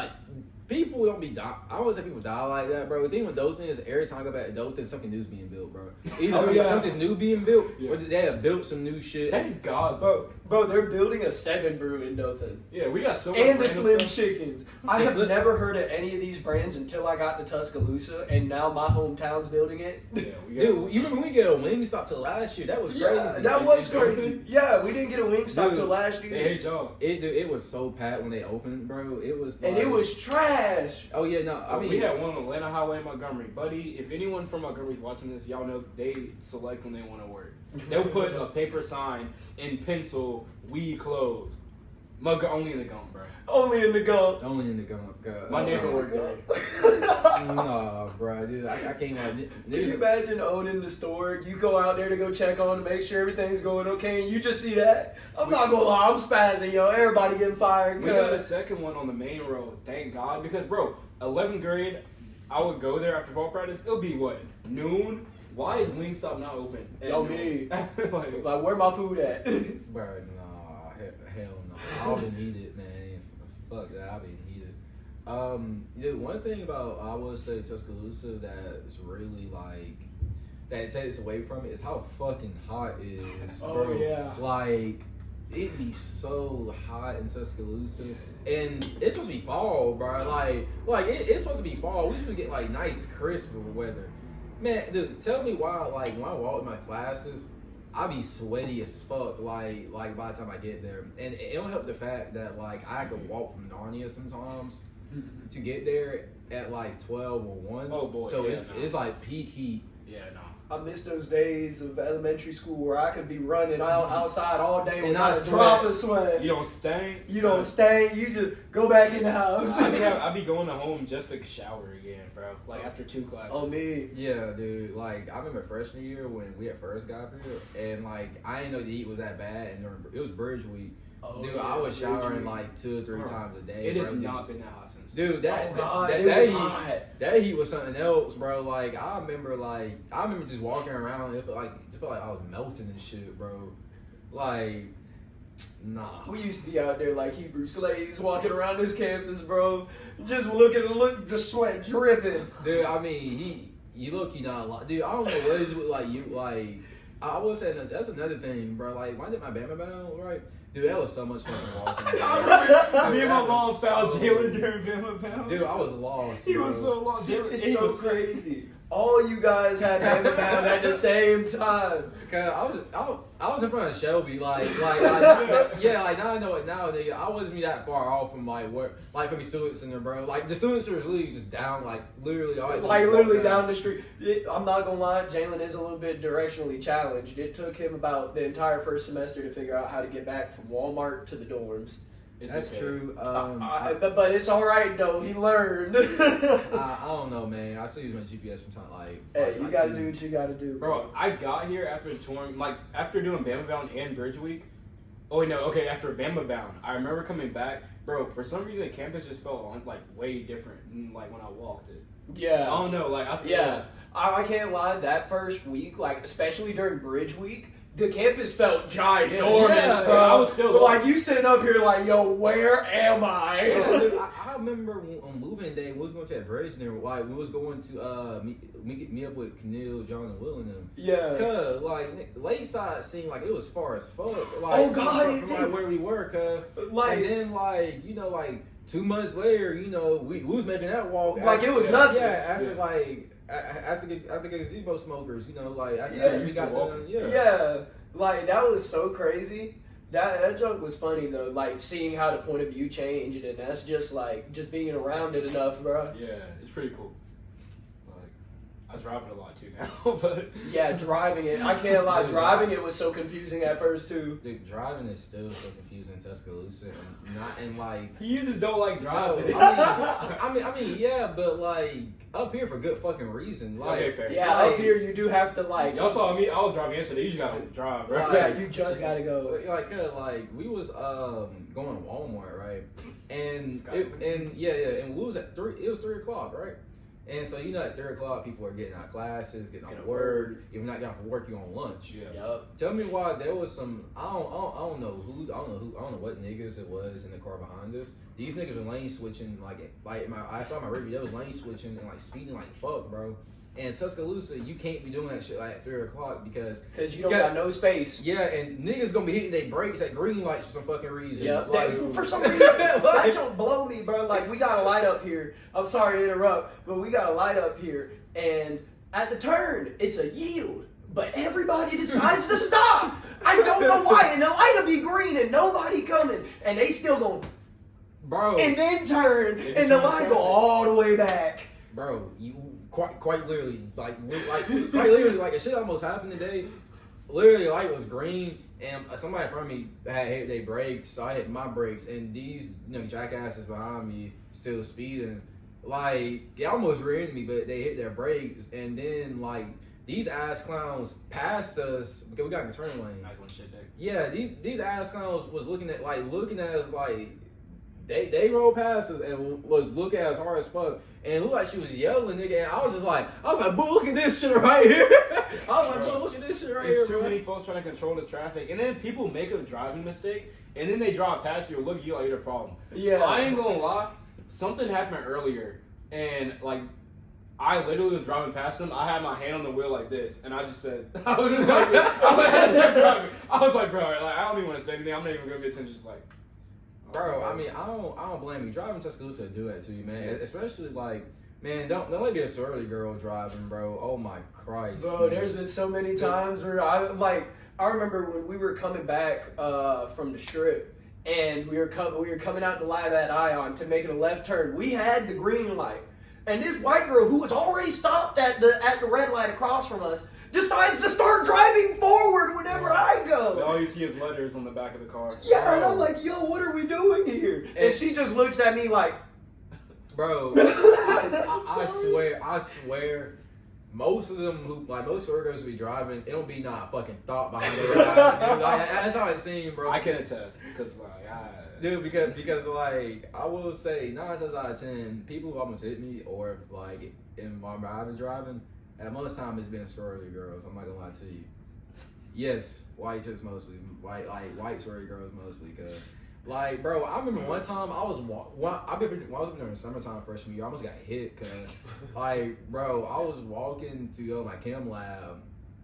S1: people don't be die. I always say people die like that, bro. The thing with Dothan is every time I go back to Dothan, something new's being built, bro. Either something's new being built, or they have built some new shit.
S3: Thank God,
S2: bro. They're building a 7 brew in Dothan.
S3: Yeah, we got so much.
S2: And the Slim Chickens. I have never heard of any of these brands until I got to Tuscaloosa, and now my hometown's building it.
S3: Yeah,
S1: dude, you remember when we get a Wingstop till last year? That was crazy.
S2: Yeah, that was crazy. Yeah, we didn't get a Wingstop till last year.
S3: They hate y'all.
S1: It was so packed when they opened, bro. It was
S2: and it was trash.
S1: Oh yeah, no. I mean,
S3: we had one on Atlanta Highway in Montgomery, buddy. If anyone from Montgomery's watching this, y'all know they select when they want to work. They'll put a paper sign in pencil. We close. Only in the gum, bro.
S2: Only in the gum.
S1: Only in the gum.
S3: My neighbor worked there.
S1: Nah, bro, dude, I can't.
S2: Can you imagine owning the store? You go out there to go check on to make sure everything's going okay, and you just see that. I'm not gonna lie, I'm spazzing, yo. Everybody getting fired.
S3: We got a second one on the main road. Thank God, because 11th grade, I would go there after fall practice. It'll be noon. Why is Wingstop not open?
S2: Me. Where my food at?
S1: Bro, nah, hell no. I'll be needed, man. Fuck that, I'll be needed. Dude, one thing about I would say Tuscaloosa that is really that takes away from it is how fucking hot it is.
S2: Oh
S1: bro.
S2: yeah.
S1: it'd be so hot in Tuscaloosa, and it's supposed to be fall, bro. It's supposed to be fall. We supposed to get like nice, crisp weather. Man, dude, tell me why, like, when I walk in my classes, I be sweaty as fuck, like by the time I get there. And it don't help the fact that, like, I have to walk from Narnia sometimes to get there at, like, 12 or 1.
S3: Oh, boy.
S1: So
S3: yeah,
S1: it's like peak heat.
S3: Yeah, no.
S2: I miss those days of elementary school where I could be running outside all day
S1: And
S2: without
S1: not
S2: a drop of sweat.
S3: You don't stink.
S2: You don't stay. You just go back in the house.
S3: I be going to home just to shower again, bro. Like after 2 classes.
S2: Oh, me.
S1: Yeah, dude. Like, I remember freshman year when we had first got here, and, like, I didn't know the heat was that bad, and it was Bridge Week.
S2: Oh,
S1: Dude,
S2: yeah,
S1: I was
S2: Bridge
S1: showering
S2: Week.
S1: like 2 or 3 times a day.
S3: It
S1: bro.
S3: has not been that hot since.
S1: Dude, that heat was something else, bro. Like, I remember just walking around. It felt like I was melting and shit, bro. Like, nah.
S2: We used to be out there like Hebrew slaves walking around this campus, bro. Just look, the sweat dripping.
S1: Dude, I mean, you look, not like, dude. I don't know what is with like you, like. I will say that's another thing, bro. Like, when I did my Bama Bound, right? Dude, that was so much fun walking.
S3: Me and my mom found Jalen during Bama Bound.
S1: Dude, I was lost.
S3: He
S1: bro.
S3: was so lost.
S2: It's so crazy. All you guys had Bama Bound at the same time.
S1: Cause I was in front of Shelby, yeah, like now I know it now, nigga. I wasn't that far off from like where, like from the student center, bro. Like the student center was literally just down, like literally all
S2: literally down the street. I'm not gonna lie, Jalen is a little bit directionally challenged. It took him about the entire first semester to figure out how to get back from Walmart to the dorms.
S1: That's
S3: okay.
S1: true.
S2: But it's all right though. He learned.
S1: I don't know, man. I still use my GPS from time, like.
S2: Hey, you gotta do what you gotta do,
S3: Bro, I got here after touring, like after doing Bama Bound and Bridge Week. Oh wait, no, okay, after Bama Bound, I remember coming back, bro. For some reason, campus just felt on like way different than like when I walked it.
S2: Yeah.
S3: I don't know, like I feel
S2: Yeah. I can't lie. That first week, like especially during Bridge Week. The campus felt ginormous,
S1: Yeah,
S2: bro.
S3: I was still
S2: but like you sitting up here, like, yo, where am I?
S1: Yeah, dude, I remember on moving day, we was going to that bridge there. Like we was going to meet up with Camille, John, and Will and them.
S2: Yeah.
S1: Cause like Lakeside seemed like it was far as fuck. Like,
S2: Oh, God,
S1: from,
S2: it
S1: from,
S2: did.
S1: like where we were, cause
S2: Like-
S1: and then like 2 months later, we was making that walk.
S2: Like, it was nothing.
S1: Yeah, after the gazebo smokers, after
S2: Yeah,
S1: we got done.
S2: Yeah. Like that was so crazy. That joke was funny though. Like seeing how the point of view changed, and that's just being around it enough, bro.
S3: Yeah, it's pretty cool. Like I drive it a lot too now, but
S2: Yeah, driving it. I can't lie. Driving it was so confusing at first too.
S1: Dude, driving is still so confusing in Tuscaloosa, and like.
S3: you just don't like driving.
S1: I mean, yeah, but like up here for good fucking reason. Like,
S3: Okay, fair.
S2: Yeah,
S1: like,
S2: up here you do have to like.
S3: Y'all saw me. I was driving yesterday. You just gotta drive, bro.
S2: Yeah, you just gotta go.
S1: Like we was going to Walmart, right? And
S3: Skyline.
S1: and we was at 3. It was 3 o'clock, right? And so at 3 o'clock, people are getting out of classes, getting out of work. If you're not getting off of work, you're on lunch.
S3: Yeah.
S2: Yup.
S1: Tell me why there was some. I don't know what niggas it was in the car behind us. These niggas were lane switching I saw my review. They was lane switching and like speeding like fuck, bro. And Tuscaloosa, you can't be doing that shit like at 3 o'clock because
S2: You don't got no space.
S1: yeah, and niggas gonna be hitting their brakes at green lights for some fucking reason.
S2: Yeah,
S1: Like,
S2: for some reason, that don't blow me, bro. Like, we got a light up here. I'm sorry to interrupt, but we got a light up here, and at the turn, it's a yield, but everybody decides to stop. I don't know why, and the light will be green and nobody coming, and they still go,
S1: bro,
S2: and then turn, and the light go all the way back.
S1: bro, you quite literally, quite literally, like, a shit almost happened today. Literally, the light was green, and somebody in front of me had hit their brakes, so I hit my brakes, and these, jackasses behind me still speeding. Like, they almost rear-ended me, but they hit their brakes, and then, like, these ass clowns passed us, because we got in the turn lane.
S3: Nice one, shit, Dick.
S1: Yeah, these ass clowns was looking at us like, they rolled past us and was looking at us hard as fuck. And it looked like she was yelling, nigga. And I was like, boo, look at this shit right here. I was like, boo, look at this shit right here,
S3: It's too
S1: bro.
S3: many folks trying to control the traffic, and then people make a driving mistake, and then they drive past you or look at you like you're the problem.
S2: Yeah.
S3: I ain't gonna lie, something happened earlier, and like I literally was driving past him. I had my hand on the wheel like this, and I just said, I was just like, I was like, bro, like, I don't even want to say anything. I'm not even gonna be attention. Just like,
S1: Bro, I mean, I don't blame you. Driving Tuscaloosa will do that to you, man. Especially like, man, don't let me be a sorority girl driving, bro. Oh my Christ,
S2: Bro,
S1: man.
S2: there's been so many times where I remember when we were coming back from the strip. And we were coming out the live at Ion to make a left turn. We had the green light, and this white girl who was already stopped at the red light across from us decides to start driving forward whenever I go.
S3: all you see is letters on the back of the car.
S2: Yeah, and I'm like, yo, what are we doing here? And she just looks at me like,
S1: bro, I swear. Most of them most sorority girls who be driving, it don't be not fucking thought behind their eyes, dude. Like, that's how it seems, bro.
S3: I can attest because
S1: Dude, because like I will say 9 times out of 10, people who almost hit me, or if like while I've been driving, at most time it's been sorority girls. I'm not gonna lie to you. Yes, white chicks mostly, white sorority girls mostly. Cause like, bro, I remember one time I was when I was in the summertime freshman year, I almost got hit. Cause like, bro, I was walking to go to my chem lab.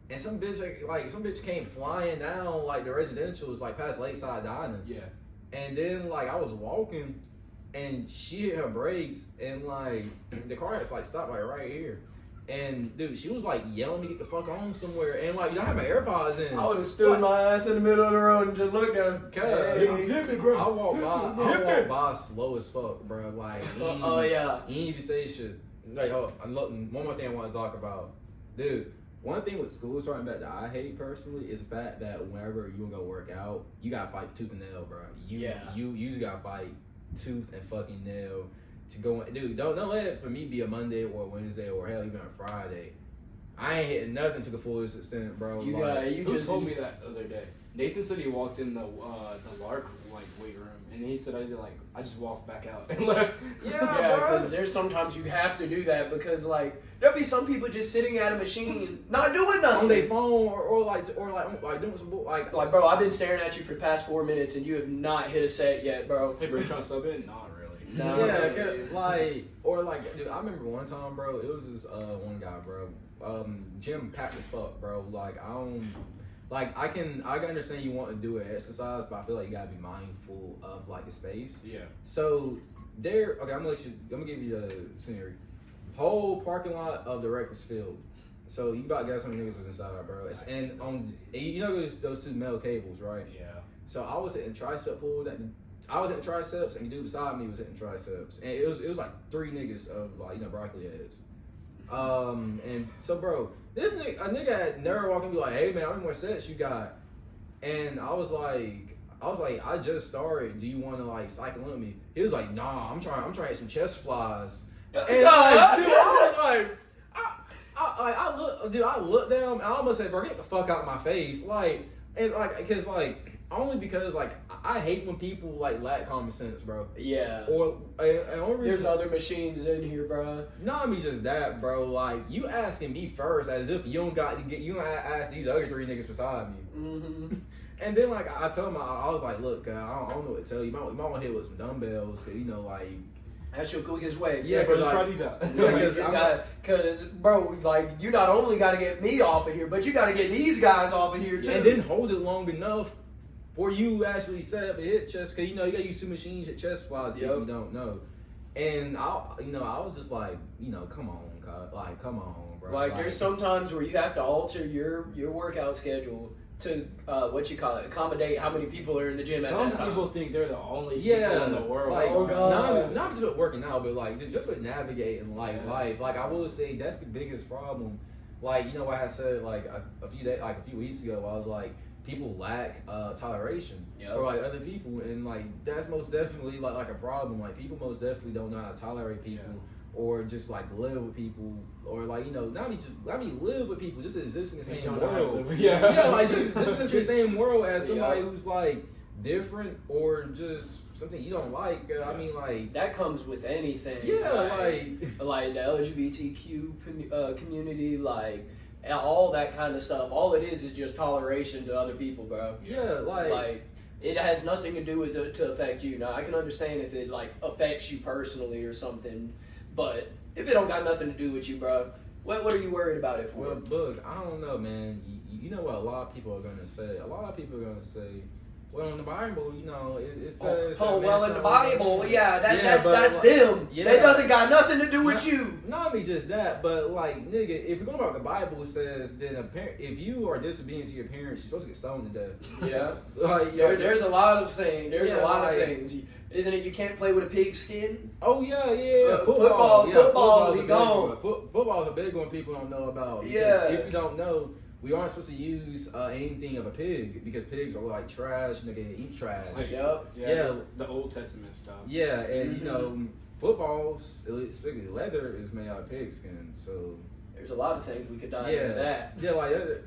S1: And some bitch came flying down like the residentials, like past Lakeside Dining.
S3: Yeah.
S1: And then like I was walking, and she hit her brakes, and like the car has like stopped like right here. And dude, she was like yelling me to get the fuck on somewhere, and like I have my AirPods in.
S2: I would have stood my ass in the middle of the road and just looked at her.
S1: Hey, I walk by slow as fuck, bro. Like,
S2: yeah.
S1: You ain't even say shit. Like, hold on, one more thing I want to talk about, dude. One thing with school starting back that I hate personally is the fact that whenever you gonna go work out, you gotta fight tooth and nail, bro. You just gotta fight tooth and fucking nail to go in. Dude, don't let it for me be a Monday or a Wednesday or hell even a Friday. I ain't hitting nothing to the fullest extent, bro.
S3: You just told me that the other day. Nathan said he walked in the Lark weight room, and he said I just walked back out and left.
S2: Yeah, because there's sometimes you have to do that because like there'll be some people just sitting at a machine not doing nothing
S1: on their phone or doing some
S2: like bro, I've been staring at you for the past 4 minutes and you have not hit a set yet, bro.
S3: Hey, bro, you trying to sub in? Not really.
S2: No.
S1: Yeah, dude, I remember one time, bro. It was this one guy, bro. Gym packed as fuck, bro. I can understand you want to do an exercise, but I feel like you gotta be mindful of like the space.
S3: Yeah.
S1: So I'm gonna give you the scenario. Whole parking lot of the rec was filled. So you about to guess how many niggas was inside, bro. And those two metal cables, right?
S3: Yeah. So
S1: I was hitting tricep pull. I was hitting triceps, and the dude beside me was hitting triceps, and it was like 3 niggas of broccoli heads. And so, bro, a nigga had never walked and be like, hey man, how many more sets you got? And I was like, I just started. Do you want to like cycle with me? He was like, nah, I'm trying to get some chest flies. And dude, I was like, I looked down, and I almost said, bro, get the fuck out of my face, because I hate when people like lack common sense, bro.
S2: Yeah.
S1: There's
S2: other machines in here, bro.
S1: Not me just that, bro. Like you asking me first, as if you don't ask these other 3 niggas beside me.
S2: Mm-hmm.
S1: And then like I told him, I was like, look, I don't know what to tell you. You might want to hit with some dumbbells, cause
S2: that's your quickest way.
S3: Yeah, bro, try these out.
S2: Because, bro, like, you not only got to get me off of here, but you got to get these guys off of here, too.
S1: And then hold it long enough for you actually set up and hit chest, because, you got to use 2 machines, hit chest flies, if you don't know. And, I was just like, come on, bro.
S2: Like, there's some times where you have to alter your workout schedule to accommodate how many people are in the gym at that time.
S3: Some people think they're the only people in the world.
S1: Like,
S3: oh god,
S1: not just with working out, but like just with navigating life. Like I will say that's the biggest problem. Like what I said like a few weeks ago, I was like people lack toleration for like other people, and like that's most definitely like a problem. Like people most definitely don't know how to tolerate people. Yeah. Or just like live with people, or like not me live with people, just exist in the same world. Like just exist in the same world as somebody who's like different or just something you don't like. I mean, like
S2: that comes with anything.
S1: Yeah,
S2: like the LGBTQ community, like all that kind of stuff. All it is just toleration to other people, bro.
S1: Yeah, like
S2: it has nothing to do with it to affect you. Now I can understand if it like affects you personally or something. But If it don't got nothing to do with you, bro, what are you worried about it for?
S1: Well, Boog, I don't know, man. You know what a lot of people are gonna say? A lot of people are gonna say, well, in the Bible, you know, it says.
S2: Well, in the Bible, that's
S1: like,
S2: them.
S1: Yeah.
S2: That doesn't got nothing to do with you.
S1: Not only just that, but like, nigga, if you're going about the Bible says, then if you are disobedient to your parents, you're supposed to get stoned to death.
S2: Yeah.
S1: Like,
S2: There's a lot of things. There's a lot of
S1: like,
S2: things. Isn't it? You can't play with a pig's skin.
S1: Oh yeah.
S2: Football,
S1: Football's
S2: we
S1: a big
S2: gone.
S1: one. Football's a big one people don't know about.
S2: Yeah.
S1: If you don't know, we aren't supposed to use anything of a pig because pigs are like trash and they can eat trash.
S2: Yep.
S3: Yeah, the Old Testament stuff.
S1: Yeah, and you know, footballs, especially leather, is made out of pig skin. So
S2: there's a lot of things we could dive into that.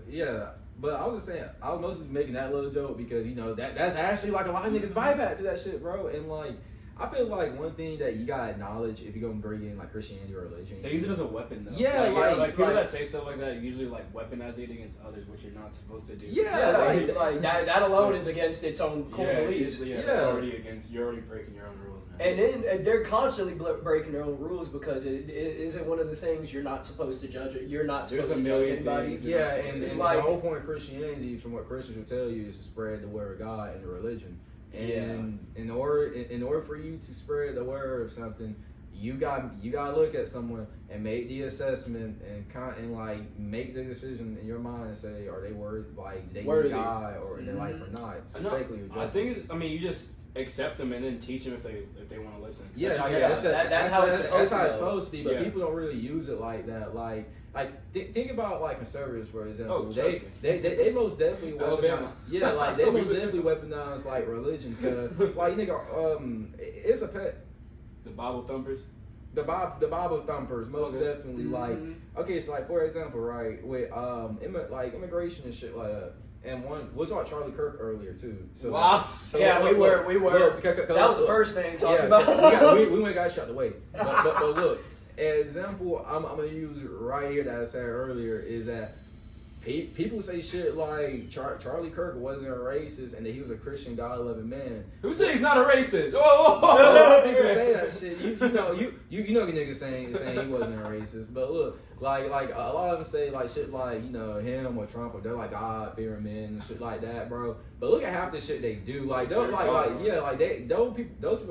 S1: Yeah. But I was just saying, I was mostly making that little joke because, you know, that's actually like a lot of niggas vibe back to that shit, bro. And like, I feel like one thing that you gotta acknowledge if you're gonna bring in like Christianity or religion.
S3: They use it as a weapon, though.
S1: Yeah,
S3: like people that say stuff like that usually like weaponize it against others, which you're not supposed to do.
S1: Yeah,
S2: like that alone is against its own core beliefs.
S3: It's already against. You're already breaking your own rules, man.
S2: And they're constantly breaking their own rules because it isn't one of the things you're not supposed to judge. You're not supposed to judge anybody.
S1: Yeah, and like, the whole point of Christianity, from what Christians will tell you, is to spread the word of God and the religion. And in order for you to spread the word of something, you got to look at someone and make the assessment and like make the decision in your mind and say, are they worthy God or in their life or not? So
S3: I think you just accept them and then teach them if they want to listen.
S2: That's how it's supposed
S1: to be. But people don't really use it like that. Like think about like conservatives, for example. They most definitely weaponize. Yeah, like they most definitely weaponize like religion because like nigga, it's a pet.
S3: The Bible thumpers.
S1: The Bible thumpers most definitely like. Okay, so like for example, right, with immigration and shit like that. And we'll talk Charlie Kirk earlier too. So,
S2: wow.
S1: So
S2: we were. That was the first thing talking about.
S1: we went got shot the way. But look, an example I'm gonna use right here that I said earlier is that people say shit like Charlie Kirk wasn't a racist and that he was a Christian God-loving man.
S3: Who said he's not a racist?
S1: People say that shit. You know the niggas saying he wasn't a racist. But look, like a lot of them say like shit like, you know, him or Trump or they're like God-fearing men and shit like that, bro. But look at half the shit they do. Like those people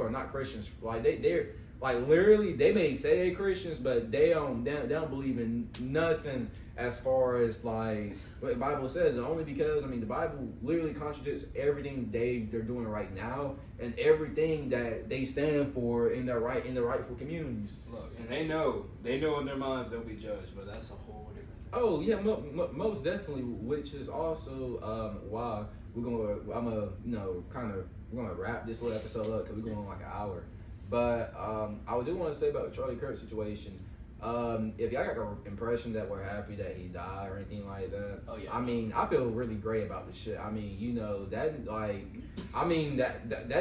S1: are not Christians. Like they're like literally they may say they're Christians, but they don't believe in nothing as far as like what the Bible says. Only because the Bible literally contradicts everything they're doing right now and everything that they stand for in the rightful communities.
S3: Look, and they know in their minds they'll be judged, but that's a whole different thing.
S1: Oh yeah, most definitely. Which is also why we're gonna wrap this little episode up because we're going like an hour. But I do want to say about the Charlie Kirk situation. If y'all got the impression that we're happy that he died or anything like that, I feel really great about the shit. That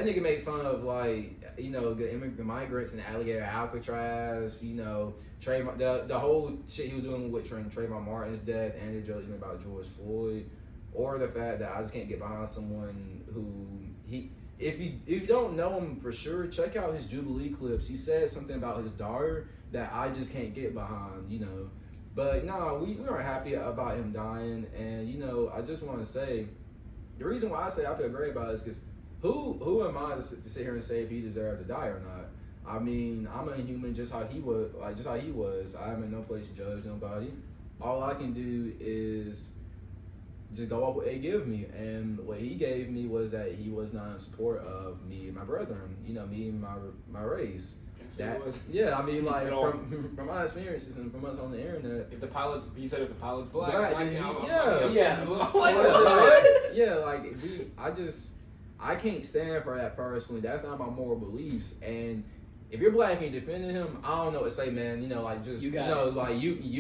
S1: nigga made fun of the immigrant migrants in the alligator Alcatraz. Trayvon, the whole shit he was doing with Trayvon Martin's death and the judgment about George Floyd, or the fact that I just can't get behind someone who If you don't know him for sure, check out his Jubilee clips. He said something about his daughter that I just can't get behind, But we aren't happy about him dying, and I just want to say, the reason why I say I feel great about it is because who am I to sit here and say if he deserved to die or not? I'm a human just how he was. I'm in no place to judge nobody. All I can do is just go off what they give me, and what he gave me was that he was not in support of me and my brethren, me and my race. From my experiences and from us on the internet.
S3: He said if the pilot's black,
S1: I can't stand for that personally. That's not my moral beliefs. And if you're black and you're defending him, I don't know what to say, man. You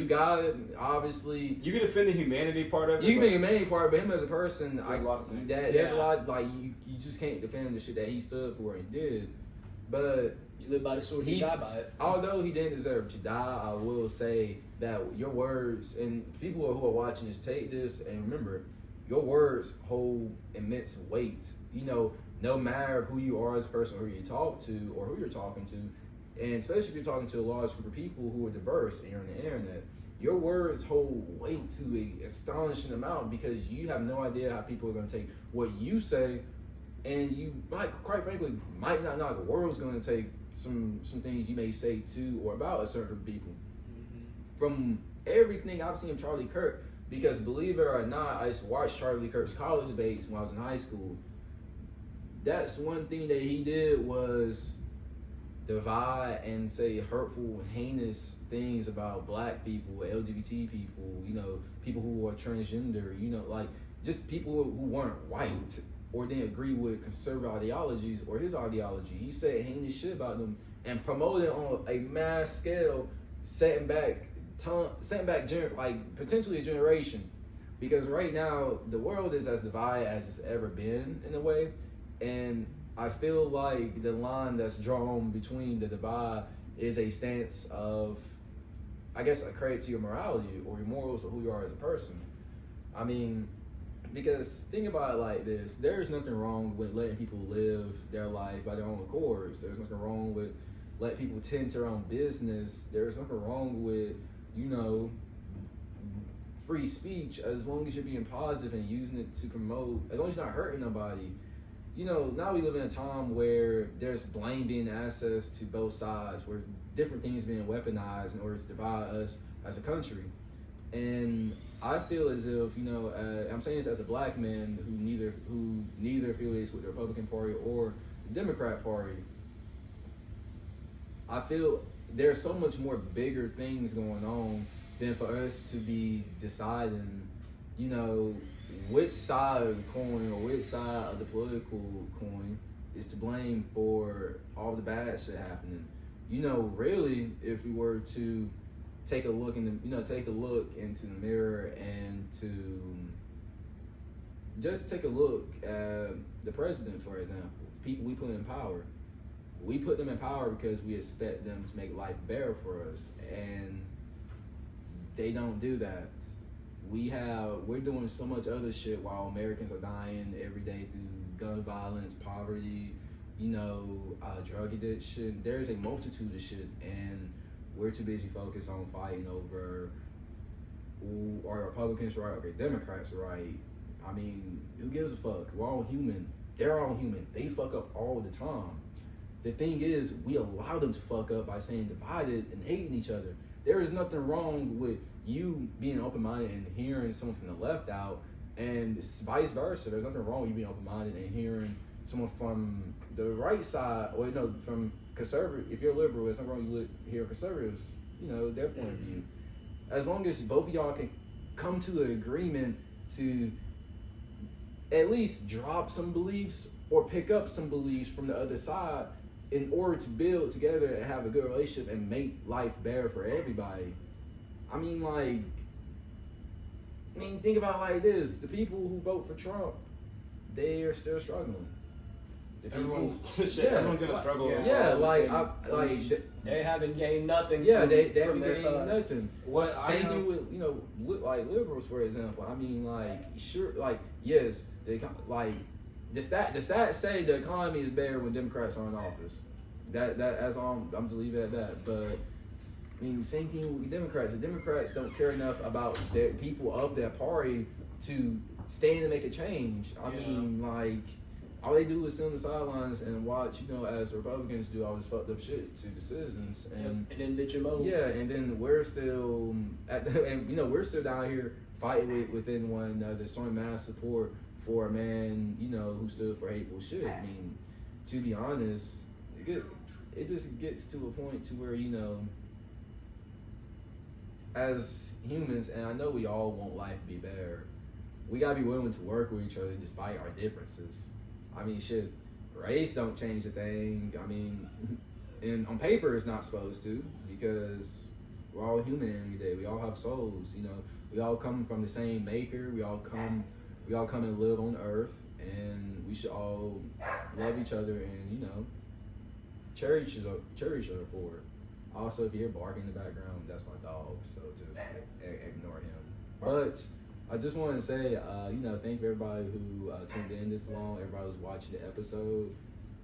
S1: got it. Obviously,
S3: you can defend the humanity part of it.
S1: You can defend the humanity part, but him as a person,
S3: there's
S1: a lot. Like you just can't defend the shit that he stood for and did. But
S2: you live by the sword, he died by it.
S1: Although he didn't deserve to die, I will say that your words, and people who are watching this, take this and remember, your words hold immense weight. No matter who you are as a person, who you talk to, or who you're talking to, And especially if you're talking to a large group of people who are diverse and you're on the internet, your words hold weight to an astonishing amount because you have no idea how people are going to take what you say, and you might, quite frankly, might not know how the world's going to take some things you may say to or about a certain group of people. From everything I've seen of Charlie Kirk, because believe it or not, I used to watch Charlie Kirk's college debates when I was in high school. That's one thing that he did was divide and say hurtful, heinous things about black people, LGBT people, you know, people who are transgender, you know, like just people who weren't white or didn't agree with conservative ideologies or his ideology. He said heinous shit about them and promoted on a mass scale, setting back like potentially a generation, because right now the world is as divided as it's ever been in a way, and I feel like the line that's drawn between the divide is a stance of, I guess, a credit to your morality or your morals or who you are as a person. I mean, because think about it like this, there's nothing wrong with letting people live their life by their own accords. There's nothing wrong with letting people tend to their own business. There's nothing wrong with, you know, free speech, as long as you're being positive and using it to promote, as long as you're not hurting nobody. You know, now we live in a time where there's blame being access to both sides, where different things being weaponized in order to divide us as a country. And I feel as if, you know, I'm saying this as a black man who neither affiliates with the Republican Party or the Democrat Party. I feel there's so much more bigger things going on than for us to be deciding, you know, which side of the coin or which side of the political coin is to blame for all the bad shit happening. You know, really, if we were to take a look into the mirror and to just take a look at the president, for example, people we put in power. We put them in power because we expect them to make life better for us, and they don't do that. We're doing so much other shit while Americans are dying every day through gun violence, poverty, you know, drug addiction. There's a multitude of shit, and we're too busy focused on fighting over are Republicans right or Democrats right. I mean, who gives a fuck? We're all human. They're all human. They fuck up all the time. The thing is, we allow them to fuck up by saying divided and hating each other. There is nothing wrong with you being open-minded and hearing someone from the left out, and vice versa. There's nothing wrong with you being open-minded and hearing someone from the right side, or, you know, from conservative. If you're liberal, there's nothing wrong with you hear conservatives, you know, their point of view. As long as both of y'all can come to an agreement to at least drop some beliefs or pick up some beliefs from the other side in order to build together and have a good relationship and make life better for everybody. I mean, think about it like this. The people who vote for Trump, they are still struggling.
S3: Everyone's gonna struggle.
S2: They haven't gained nothing.
S1: Yeah, they
S2: from
S1: haven't
S2: their
S1: gained
S2: side.
S1: nothing. Same thing with, you know, like liberals, for example. I mean, yes, the stats say the economy is better when Democrats are in office. I'm to leave it at that. But I mean, same thing with Democrats. The Democrats don't care enough about their people of their party to stand and make a change. I mean, all they do is sit on the sidelines and watch, you know, as Republicans do all this fucked up shit to the citizens, and
S2: then bitch him over.
S1: Yeah, and then we're still we're still down here fighting within one another, showing mass support for a man, you know, who stood for hateful shit. I mean, to be honest, it just gets to a point to where, you know, as humans, and I know we all want life to be better, we gotta be willing to work with each other despite our differences. I mean, shit, race don't change a thing. I mean, and on paper it's not supposed to, because we're all human at the end of the day. We all have souls, you know. We all come from the same maker. We all come and live on earth, and we should all love each other and, you know, cherish each other for it. Also, if you hear barking in the background, that's my dog, so just ignore him. But I just want to say, you know, thank everybody who tuned in this long, everybody who's watching the episode,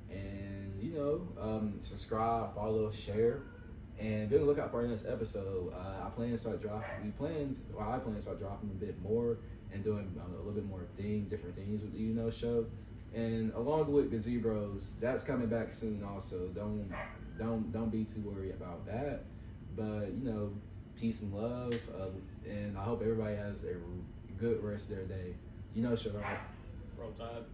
S1: and subscribe, follow, share, and be on the lookout for our next episode. I plan to start dropping. I plan to start dropping a bit more and doing a little bit more different things with the show. And along with Gazebros, that's coming back soon. Also, don't be too worried about that. But peace and love, and I hope everybody has a good rest of their day. Show.
S2: Roll Tide.